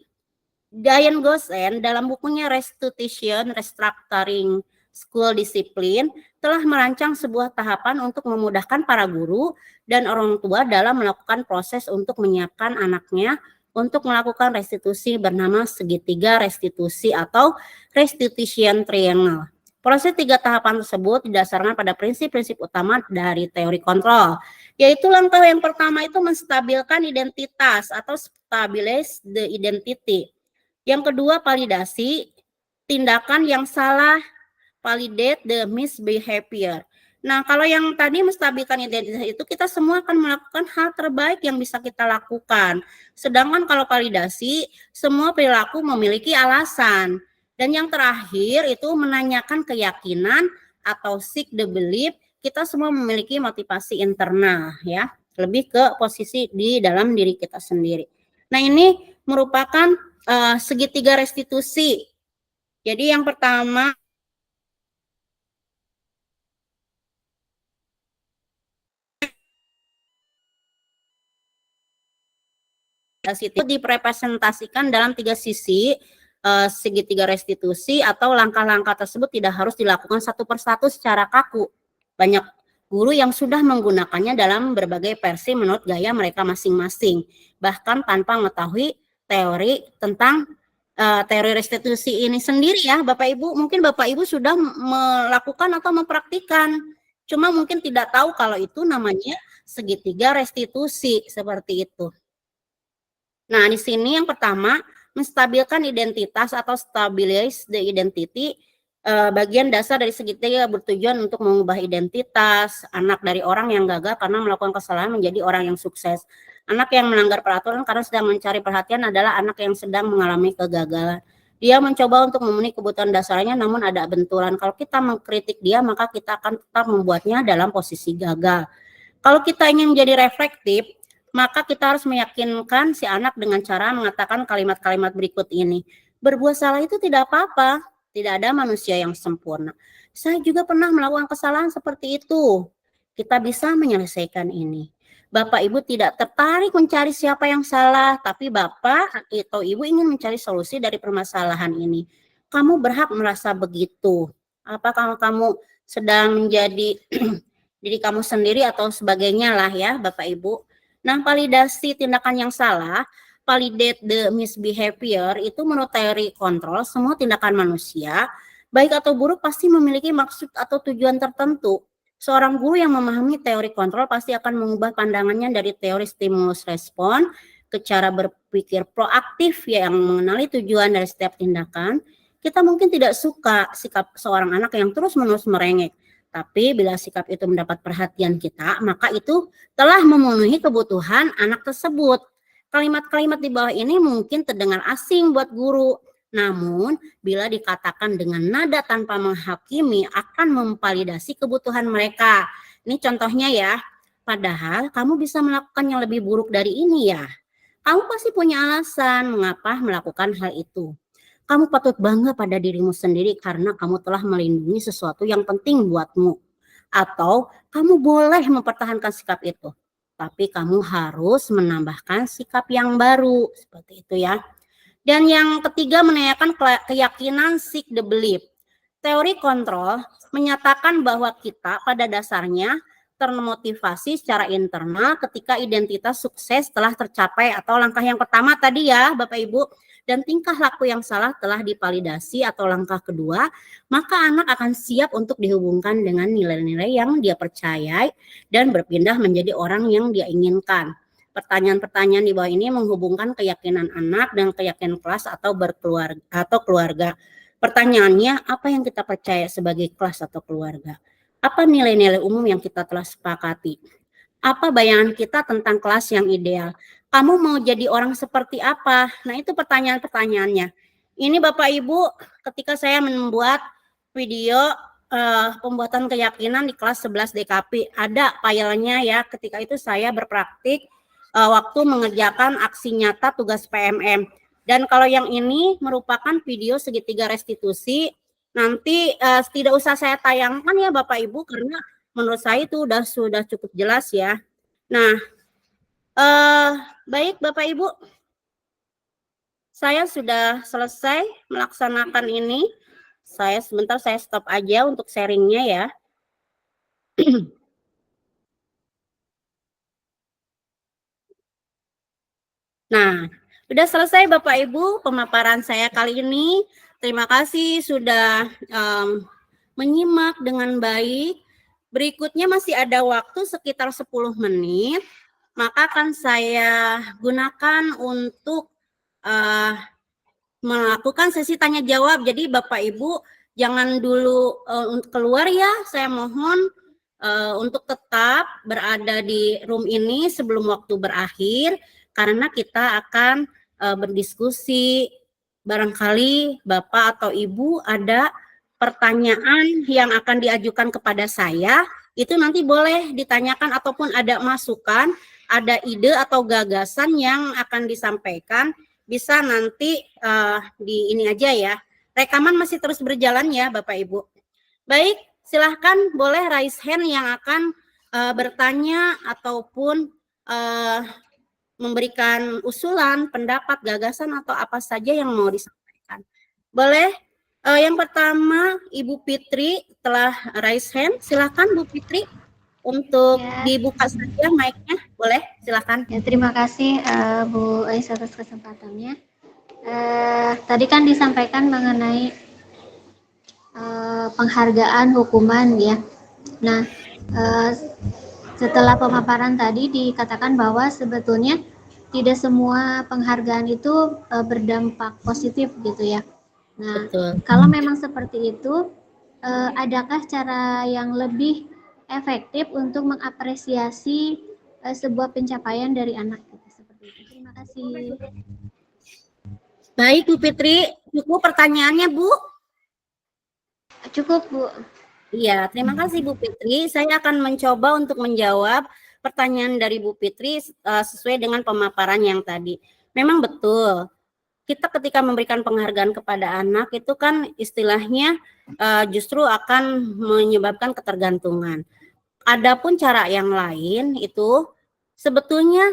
Diane Gosen dalam bukunya Restitution, Restructuring School Discipline telah merancang sebuah tahapan untuk memudahkan para guru dan orang tua dalam melakukan proses untuk menyiapkan anaknya untuk melakukan restitusi bernama segitiga restitusi atau Restitution Triangle. Proses 3 tahapan tersebut didasarkan pada prinsip-prinsip utama dari teori kontrol, yaitu langkah yang pertama itu menstabilkan identitas atau stabilize the identity. Yang kedua, validasi tindakan yang salah, validate the misbehavior. Nah, kalau yang tadi menstabilkan identitas itu kita semua akan melakukan hal terbaik yang bisa kita lakukan. Sedangkan kalau validasi, semua perilaku memiliki alasan. Dan yang terakhir itu menanyakan keyakinan atau seek the belief, kita semua memiliki motivasi internal ya, lebih ke posisi di dalam diri kita sendiri. Nah, ini merupakan segitiga restitusi. Jadi yang pertama itu direpresentasikan dalam 3 sisi segitiga restitusi atau langkah-langkah tersebut tidak harus dilakukan satu persatu secara kaku. Banyak guru yang sudah menggunakannya dalam berbagai versi menurut gaya mereka masing-masing, bahkan tanpa mengetahui teori tentang teori restitusi ini sendiri ya Bapak Ibu. Mungkin Bapak Ibu sudah melakukan atau mempraktikkan, cuma mungkin tidak tahu kalau itu namanya segitiga restitusi seperti itu. Nah, di sini yang pertama menstabilkan identitas atau stabilize the identity. Bagian dasar dari segitiga bertujuan untuk mengubah identitas anak dari orang yang gagal karena melakukan kesalahan menjadi orang yang sukses. Anak yang melanggar peraturan karena sedang mencari perhatian adalah anak yang sedang mengalami kegagalan. Dia mencoba untuk memenuhi kebutuhan dasarnya namun ada benturan. Kalau kita mengkritik dia maka kita akan tetap membuatnya dalam posisi gagal. Kalau kita ingin menjadi reflektif, maka kita harus meyakinkan si anak dengan cara mengatakan kalimat-kalimat berikut ini. Berbuat salah itu tidak apa-apa. Tidak ada manusia yang sempurna. Saya juga pernah melakukan kesalahan seperti itu. Kita bisa menyelesaikan ini. Bapak Ibu tidak tertarik mencari siapa yang salah, tapi Bapak atau Ibu ingin mencari solusi dari permasalahan ini. Kamu berhak merasa begitu. Apakah kamu sedang menjadi diri kamu sendiri atau sebagainya lah ya Bapak Ibu. Nah, validasi tindakan yang salah, validate the misbehavior, itu menurut teori kontrol, semua tindakan manusia, baik atau buruk pasti memiliki maksud atau tujuan tertentu. Seorang guru yang memahami teori kontrol pasti akan mengubah pandangannya dari teori stimulus respon ke cara berpikir proaktif yang mengenali tujuan dari setiap tindakan. Kita mungkin tidak suka sikap seorang anak yang terus-menerus merengek. Tapi bila sikap itu mendapat perhatian kita, maka itu telah memenuhi kebutuhan anak tersebut. Kalimat-kalimat di bawah ini mungkin terdengar asing buat guru. Namun, bila dikatakan dengan nada tanpa menghakimi akan memvalidasi kebutuhan mereka. Ini contohnya ya. Padahal kamu bisa melakukan yang lebih buruk dari ini ya. Kamu pasti punya alasan mengapa melakukan hal itu. Kamu patut bangga pada dirimu sendiri karena kamu telah melindungi sesuatu yang penting buatmu. Atau kamu boleh mempertahankan sikap itu. Tapi kamu harus menambahkan sikap yang baru. Seperti itu ya. Dan yang ketiga menanyakan keyakinan seek the belief. Teori kontrol menyatakan bahwa kita pada dasarnya termotivasi secara internal ketika identitas sukses telah tercapai atau langkah yang pertama tadi ya Bapak Ibu, dan tingkah laku yang salah telah divalidasi atau langkah kedua, maka anak akan siap untuk dihubungkan dengan nilai-nilai yang dia percayai dan berpindah menjadi orang yang dia inginkan. Pertanyaan-pertanyaan di bawah ini menghubungkan keyakinan anak dengan keyakinan kelas atau keluarga. Pertanyaannya, apa yang kita percaya sebagai kelas atau keluarga? Apa nilai-nilai umum yang kita telah sepakati? Apa bayangan kita tentang kelas yang ideal? Kamu mau jadi orang seperti apa? Nah, itu pertanyaan-pertanyaannya. Ini Bapak Ibu, ketika saya membuat video pembuatan keyakinan di kelas 11 DKP, ada filenya ya. Ketika itu saya berpraktik waktu mengerjakan aksi nyata tugas PMM. Dan kalau yang ini merupakan video segitiga restitusi, nanti tidak usah saya tayangkan ya Bapak Ibu, karena menurut saya itu sudah cukup jelas ya. Nah, baik Bapak Ibu, saya sudah selesai melaksanakan ini. Sebentar saya stop aja untuk sharingnya ya. Nah, sudah selesai Bapak Ibu pemaparan saya kali ini. Terima kasih sudah menyimak dengan baik. Berikutnya masih ada waktu sekitar 10 menit. Maka akan saya gunakan untuk melakukan sesi tanya jawab. Jadi Bapak Ibu jangan dulu keluar ya. Saya mohon untuk tetap berada di room ini sebelum waktu berakhir, karena kita akan berdiskusi. Barangkali Bapak atau Ibu ada pertanyaan yang akan diajukan kepada saya, itu nanti boleh ditanyakan, ataupun ada masukan, ada ide atau gagasan yang akan disampaikan, bisa nanti di ini aja ya. Rekaman masih terus berjalan ya Bapak Ibu. Baik, silahkan boleh raise hand yang akan bertanya ataupun memberikan usulan, pendapat, gagasan, atau apa saja yang mau disampaikan. Boleh? Yang pertama, Ibu Fitri telah raise hand. Silahkan Bu Fitri untuk dibuka saja mic-nya. Boleh? Silahkan. Ya, terima kasih Bu Ais atas kesempatannya. Tadi kan disampaikan mengenai penghargaan hukuman ya. Nah, setelah pemaparan tadi dikatakan bahwa sebetulnya tidak semua penghargaan itu berdampak positif gitu ya. Nah, betul. Kalau memang seperti itu, adakah cara yang lebih efektif untuk mengapresiasi sebuah pencapaian dari anak gitu, seperti itu? Terima kasih. Baik Bu Fitri, cukup pertanyaannya Bu? Cukup Bu. Iya, terima kasih Bu Fitri. Saya akan mencoba untuk menjawab pertanyaan dari Bu Fitri sesuai dengan pemaparan yang tadi. Memang betul, kita ketika memberikan penghargaan kepada anak itu kan istilahnya justru akan menyebabkan ketergantungan. Adapun cara yang lain itu sebetulnya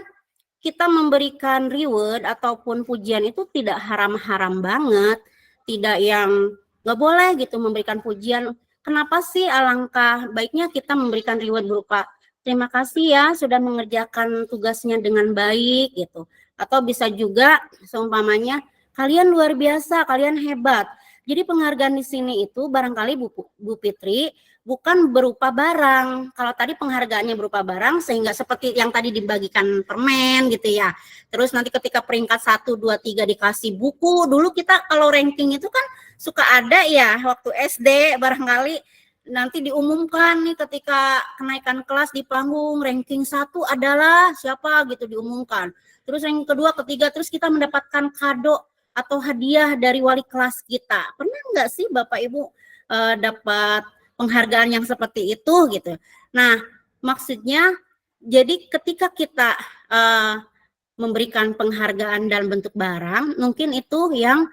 kita memberikan reward ataupun pujian itu tidak haram-haram banget, tidak yang nggak boleh gitu memberikan pujian. Kenapa sih? Alangkah baiknya kita memberikan reward berupa terima kasih ya sudah mengerjakan tugasnya dengan baik gitu. Atau bisa juga seumpamanya kalian luar biasa, kalian hebat. Jadi penghargaan di sini itu barangkali Bu Fitri bukan berupa barang. Kalau tadi penghargaannya berupa barang, sehingga seperti yang tadi dibagikan permen gitu ya. Terus nanti ketika peringkat 1, 2, 3 dikasih buku. Dulu kita kalau ranking itu kan suka ada ya waktu SD, barangkali nanti diumumkan nih ketika kenaikan kelas di panggung, ranking 1 adalah siapa gitu diumumkan. Terus yang kedua, ketiga, terus kita mendapatkan kado atau hadiah dari wali kelas kita. Pernah nggak sih Bapak Ibu dapat penghargaan yang seperti itu gitu? Nah, maksudnya jadi ketika kita memberikan penghargaan dalam bentuk barang, mungkin itu yang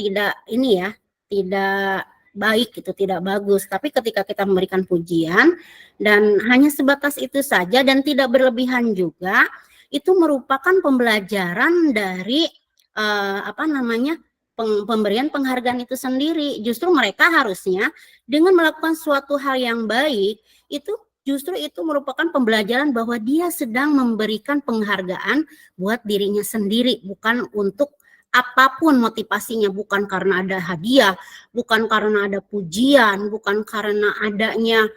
tidak ini ya, tidak baik gitu, tidak bagus. Tapi ketika kita memberikan pujian dan hanya sebatas itu saja dan tidak berlebihan juga, itu merupakan pembelajaran dari pemberian penghargaan itu sendiri. Justru mereka harusnya dengan melakukan suatu hal yang baik, itu justru itu merupakan pembelajaran bahwa dia sedang memberikan penghargaan buat dirinya sendiri, bukan untuk apapun motivasinya, bukan karena ada hadiah, bukan karena ada pujian, bukan karena adanya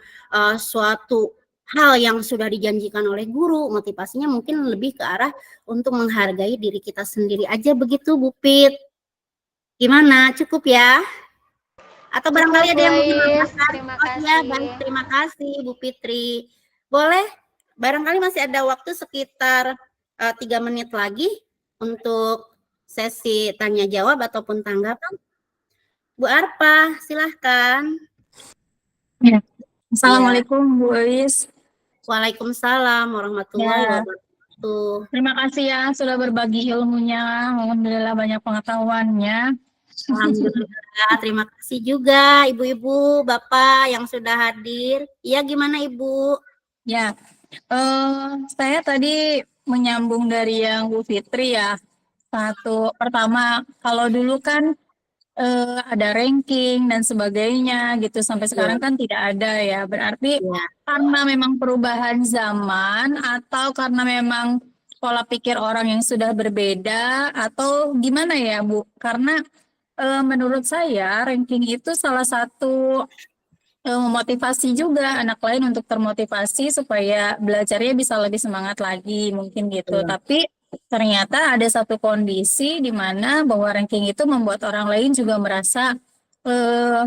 suatu hal yang sudah dijanjikan oleh guru. Motivasinya mungkin lebih ke arah untuk menghargai diri kita sendiri aja begitu Bu Pit. Gimana? Cukup ya? Atau barangkali ada yang mau menambahkan? Terima Oh iya, kasih. terima kasih Bu Fitri. Boleh, barangkali masih ada waktu sekitar 3 menit lagi untuk sesi tanya jawab ataupun tanggapan. Bu Arpa, silahkan. Ya. Ya. Assalamualaikum Bu Elis. Waalaikumsalam warahmatullahi Ya, wabarakatuh. terima kasih ya sudah berbagi ilmunya. Alhamdulillah banyak pengetahuannya. Alhamdulillah, terima kasih juga ibu-ibu, bapak yang sudah hadir. Iya, gimana ibu? Ya, saya tadi menyambung dari yang Bu Fitri ya. Pertama, kalau dulu kan ada ranking dan sebagainya gitu, sampai sekarang Ya, kan tidak ada ya. Berarti ya, karena memang perubahan zaman atau karena memang pola pikir orang yang sudah berbeda atau gimana ya Bu? Karena menurut saya ranking itu salah satu memotivasi juga anak lain untuk termotivasi supaya belajarnya bisa lebih semangat lagi mungkin gitu. betul. Tapi ternyata ada satu kondisi di mana bahwa ranking itu membuat orang lain juga merasa eh,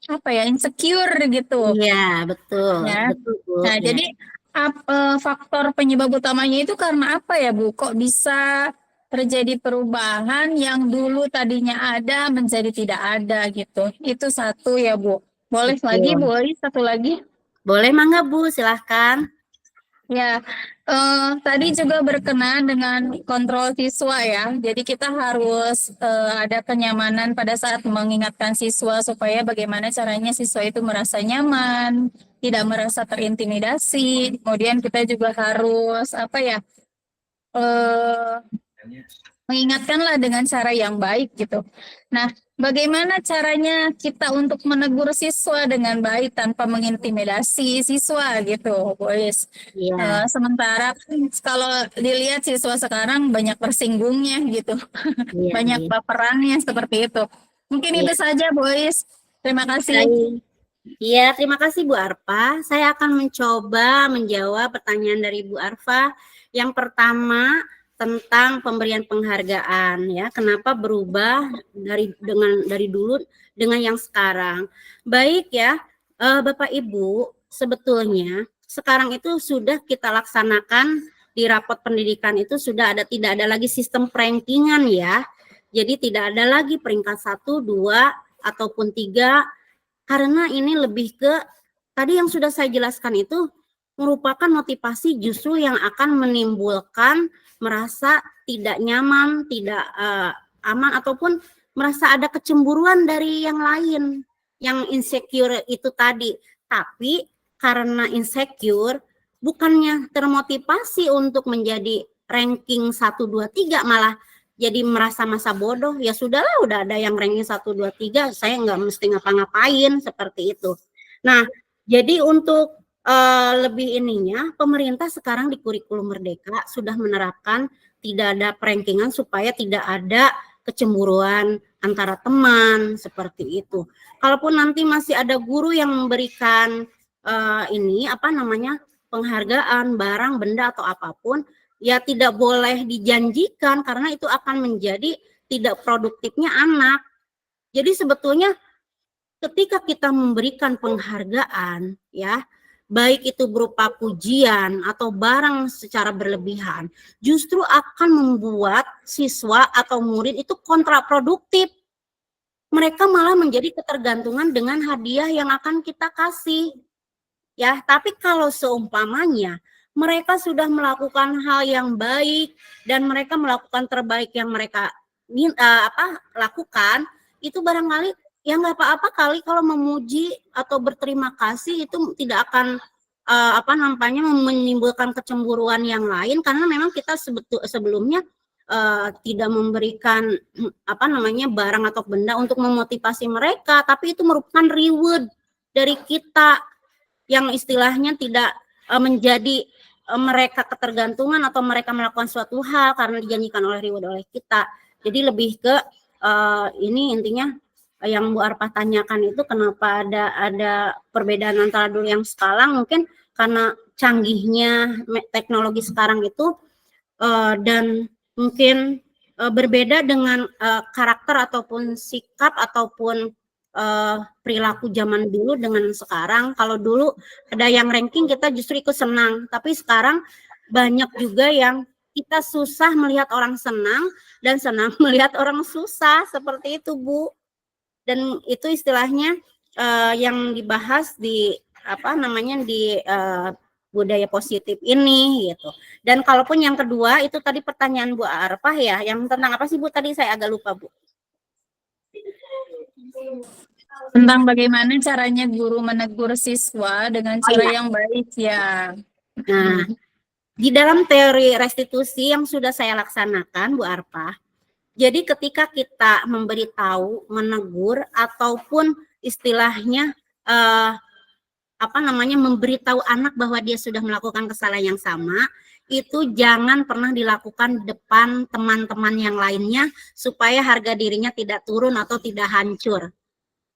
apa ya, insecure gitu Iya, betul, ya. betul Bu. Nah, Ya, jadi faktor penyebab utamanya itu karena apa ya Bu? Kok bisa terjadi perubahan yang dulu tadinya ada menjadi tidak ada gitu? Itu satu ya Bu. Boleh lagi betul. Bu, satu lagi? Boleh mangga Bu, silahkan. Ya, tadi juga berkenaan dengan kontrol siswa ya. Jadi kita harus ada kenyamanan pada saat mengingatkan siswa supaya bagaimana caranya siswa itu merasa nyaman, tidak merasa terintimidasi. Kemudian kita juga harus apa ya, eh, mengingatkanlah dengan cara yang baik gitu. Nah, bagaimana caranya kita untuk menegur siswa dengan baik tanpa mengintimidasi siswa gitu, boys. Iya, Sementara kalau dilihat siswa sekarang banyak tersinggungnya gitu, iya, banyak iya. baperannya seperti itu. Mungkin itu Iya, saja, boys. Terima kasih. baik. Iya, terima kasih Bu Arfa. Saya akan mencoba menjawab pertanyaan dari Bu Arfa. Yang pertama tentang pemberian penghargaan ya. Kenapa berubah dari dulu dengan yang sekarang? Baik ya, Bapak Ibu, sebetulnya sekarang itu sudah kita laksanakan di rapot pendidikan itu sudah tidak ada lagi sistem rankingan ya. Jadi tidak ada lagi peringkat 1, 2 ataupun 3 karena ini lebih ke tadi yang sudah saya jelaskan itu merupakan motivasi justru yang akan menimbulkan merasa tidak nyaman, tidak aman ataupun merasa ada kecemburuan dari yang lain, yang insecure itu tadi. Tapi karena insecure bukannya termotivasi untuk menjadi ranking 1 2 3 malah jadi merasa masa bodoh, ya sudahlah udah ada yang ranking 1 2 3 saya nggak mesti ngapa-ngapain seperti itu. Nah, jadi untuk lebih ininya pemerintah sekarang di kurikulum Merdeka sudah menerapkan tidak ada perankingan supaya tidak ada kecemburuan antara teman seperti itu. Kalaupun nanti masih ada guru yang memberikan ini apa namanya penghargaan barang benda atau apapun ya tidak boleh dijanjikan karena itu akan menjadi tidak produktifnya anak. Jadi sebetulnya ketika kita memberikan penghargaan ya, baik itu berupa pujian atau barang secara berlebihan, justru akan membuat siswa atau murid itu kontraproduktif. Mereka malah menjadi ketergantungan dengan hadiah yang akan kita kasih. Ya, tapi kalau seumpamanya mereka sudah melakukan hal yang baik dan mereka melakukan terbaik yang mereka lakukan, itu barangkali ya nggak apa-apa kali kalau memuji atau berterima kasih itu tidak akan menimbulkan kecemburuan yang lain karena memang kita sebelumnya tidak memberikan barang atau benda untuk memotivasi mereka, tapi itu merupakan reward dari kita yang istilahnya tidak menjadi mereka ketergantungan atau mereka melakukan suatu hal karena dijanjikan oleh reward oleh kita. Jadi lebih ke ini intinya yang Bu Arpa tanyakan itu kenapa ada perbedaan antara dulu yang sekarang, mungkin karena canggihnya teknologi sekarang itu dan mungkin berbeda dengan karakter ataupun sikap ataupun perilaku zaman dulu dengan sekarang. Kalau dulu ada yang ranking kita justru ikut senang, tapi sekarang banyak juga yang kita susah melihat orang senang dan senang melihat orang susah, seperti itu Bu. Dan itu istilahnya yang dibahas di budaya positif ini gitu. Dan kalaupun yang kedua itu tadi pertanyaan Bu Arfah ya, yang tentang apa sih Bu tadi, saya agak lupa Bu. Tentang bagaimana caranya guru menegur siswa dengan cara yang baik ya. Nah, di dalam teori restitusi yang sudah saya laksanakan Bu Arfah, jadi ketika kita memberitahu, menegur ataupun istilahnya memberitahu anak bahwa dia sudah melakukan kesalahan yang sama, itu jangan pernah dilakukan depan teman-teman yang lainnya supaya harga dirinya tidak turun atau tidak hancur.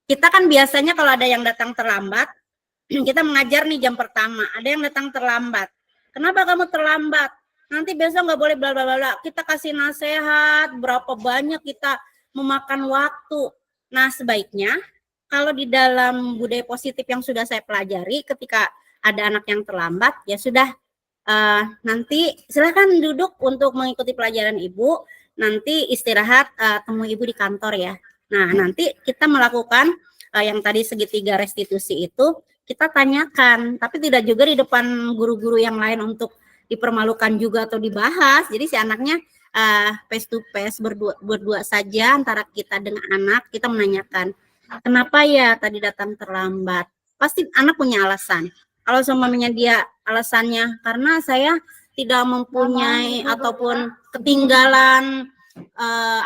Kita kan biasanya kalau ada yang datang terlambat, kita mengajar nih jam pertama, ada yang datang terlambat. Kenapa kamu terlambat? Nanti besok nggak boleh bla bla bla. Kita kasih nasihat, berapa banyak kita memakan waktu. Nah, sebaiknya kalau di dalam budaya positif yang sudah saya pelajari, ketika ada anak yang terlambat, ya sudah, nanti silahkan duduk untuk mengikuti pelajaran Ibu, nanti istirahat, temui Ibu di kantor ya. Nah, nanti kita melakukan yang tadi segitiga restitusi itu, kita tanyakan, tapi tidak juga di depan guru-guru yang lain untuk dipermalukan juga atau dibahas. Jadi si anaknya face to face, berdua saja antara kita dengan anak, kita menanyakan, kenapa ya tadi datang terlambat? Pasti anak punya alasan. Kalau semuanya dia alasannya karena saya tidak mempunyai ataupun ketinggalan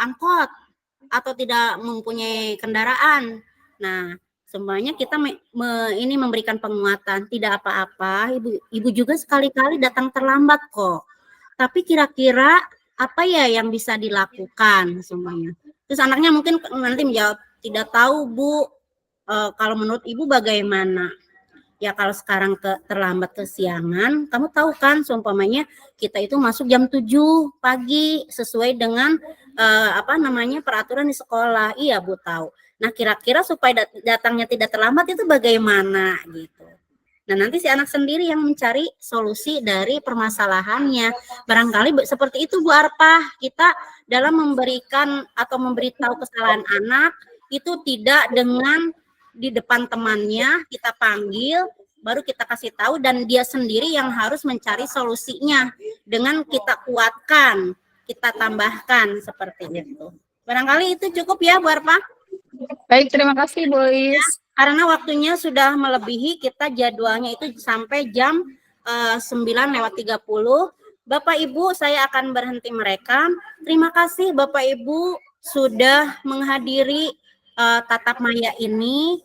angkot atau tidak mempunyai kendaraan. Nah, semuanya kita ini memberikan penguatan, tidak apa-apa, ibu juga sekali-kali datang terlambat kok. Tapi kira-kira apa ya yang bisa dilakukan semuanya? Terus anaknya mungkin nanti menjawab, tidak tahu Bu, kalau menurut Ibu bagaimana? Ya kalau sekarang terlambat kesiangan, kamu tahu kan seumpamanya kita itu masuk jam 7 pagi sesuai dengan peraturan di sekolah. Iya Bu tahu. Nah kira-kira supaya datangnya tidak terlambat itu bagaimana gitu. Nah nanti si anak sendiri yang mencari solusi dari permasalahannya. Barangkali seperti itu Bu Arfah, kita dalam memberikan atau memberitahu kesalahan anak itu tidak dengan di depan temannya, kita panggil, baru kita kasih tahu, dan dia sendiri yang harus mencari solusinya dengan kita kuatkan, kita tambahkan seperti itu. Barangkali itu cukup ya Bu Arfah. Baik, terima kasih Bu Is. Ya, karena waktunya sudah melebihi, kita jadwalnya itu sampai jam 9:30. Bapak Ibu, saya akan berhenti merekam. Terima kasih Bapak Ibu sudah menghadiri tatap maya ini.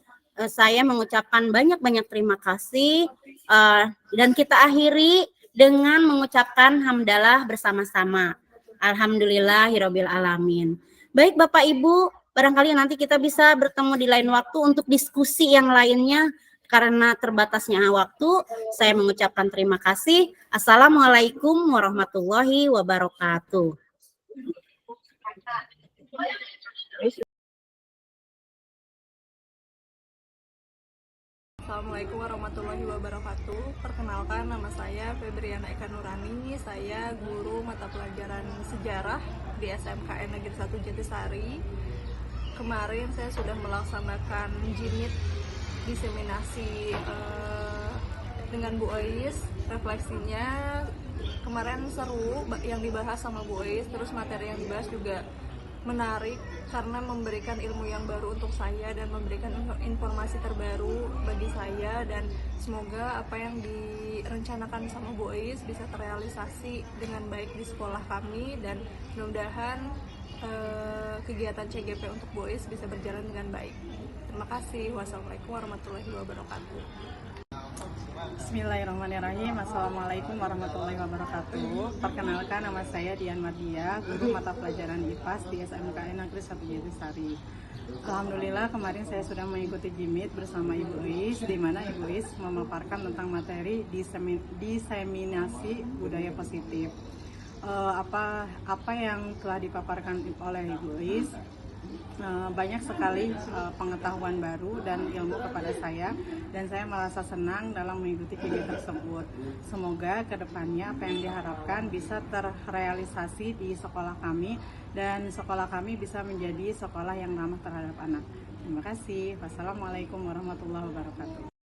Saya mengucapkan banyak-banyak terima kasih, dan kita akhiri dengan mengucapkan hamdalah bersama-sama. Alhamdulillahirabbil alamin. Baik Bapak Ibu, barangkali nanti kita bisa bertemu di lain waktu untuk diskusi yang lainnya. Karena terbatasnya waktu, saya mengucapkan terima kasih. Assalamualaikum warahmatullahi wabarakatuh. Assalamualaikum warahmatullahi wabarakatuh. Perkenalkan, nama saya Febriana Eka Nurani. Saya guru mata pelajaran sejarah di SMKN Negeri 1 Jatisari. Kemarin saya sudah melaksanakan jimit diseminasi dengan Bu Ois. Refleksinya kemarin seru, yang dibahas sama Bu Ois, terus materi yang dibahas juga menarik karena memberikan ilmu yang baru untuk saya dan memberikan informasi terbaru bagi saya, dan semoga apa yang direncanakan sama Bu Ois bisa terrealisasi dengan baik di sekolah kami, dan mudah-mudahan kegiatan CGP untuk Bu Ois bisa berjalan dengan baik. Terima kasih. Wassalamualaikum warahmatullahi wabarakatuh. Bismillahirrahmanirrahim. Assalamualaikum warahmatullahi wabarakatuh. Perkenalkan, nama saya Dian Mardia, guru mata pelajaran IPAS di SMKN Negeri 1 Jatisari. Alhamdulillah kemarin saya sudah mengikuti jimit bersama Ibu Is, di mana Ibu Is memaparkan tentang materi diseminasi budaya positif. Apa yang telah dipaparkan oleh Ibu Is banyak sekali pengetahuan baru dan ilmu kepada saya, dan saya merasa senang dalam mengikuti kegiatan tersebut. Semoga kedepannya apa yang diharapkan bisa terrealisasi di sekolah kami, dan sekolah kami bisa menjadi sekolah yang ramah terhadap anak. Terima kasih. Wassalamualaikum warahmatullahi wabarakatuh.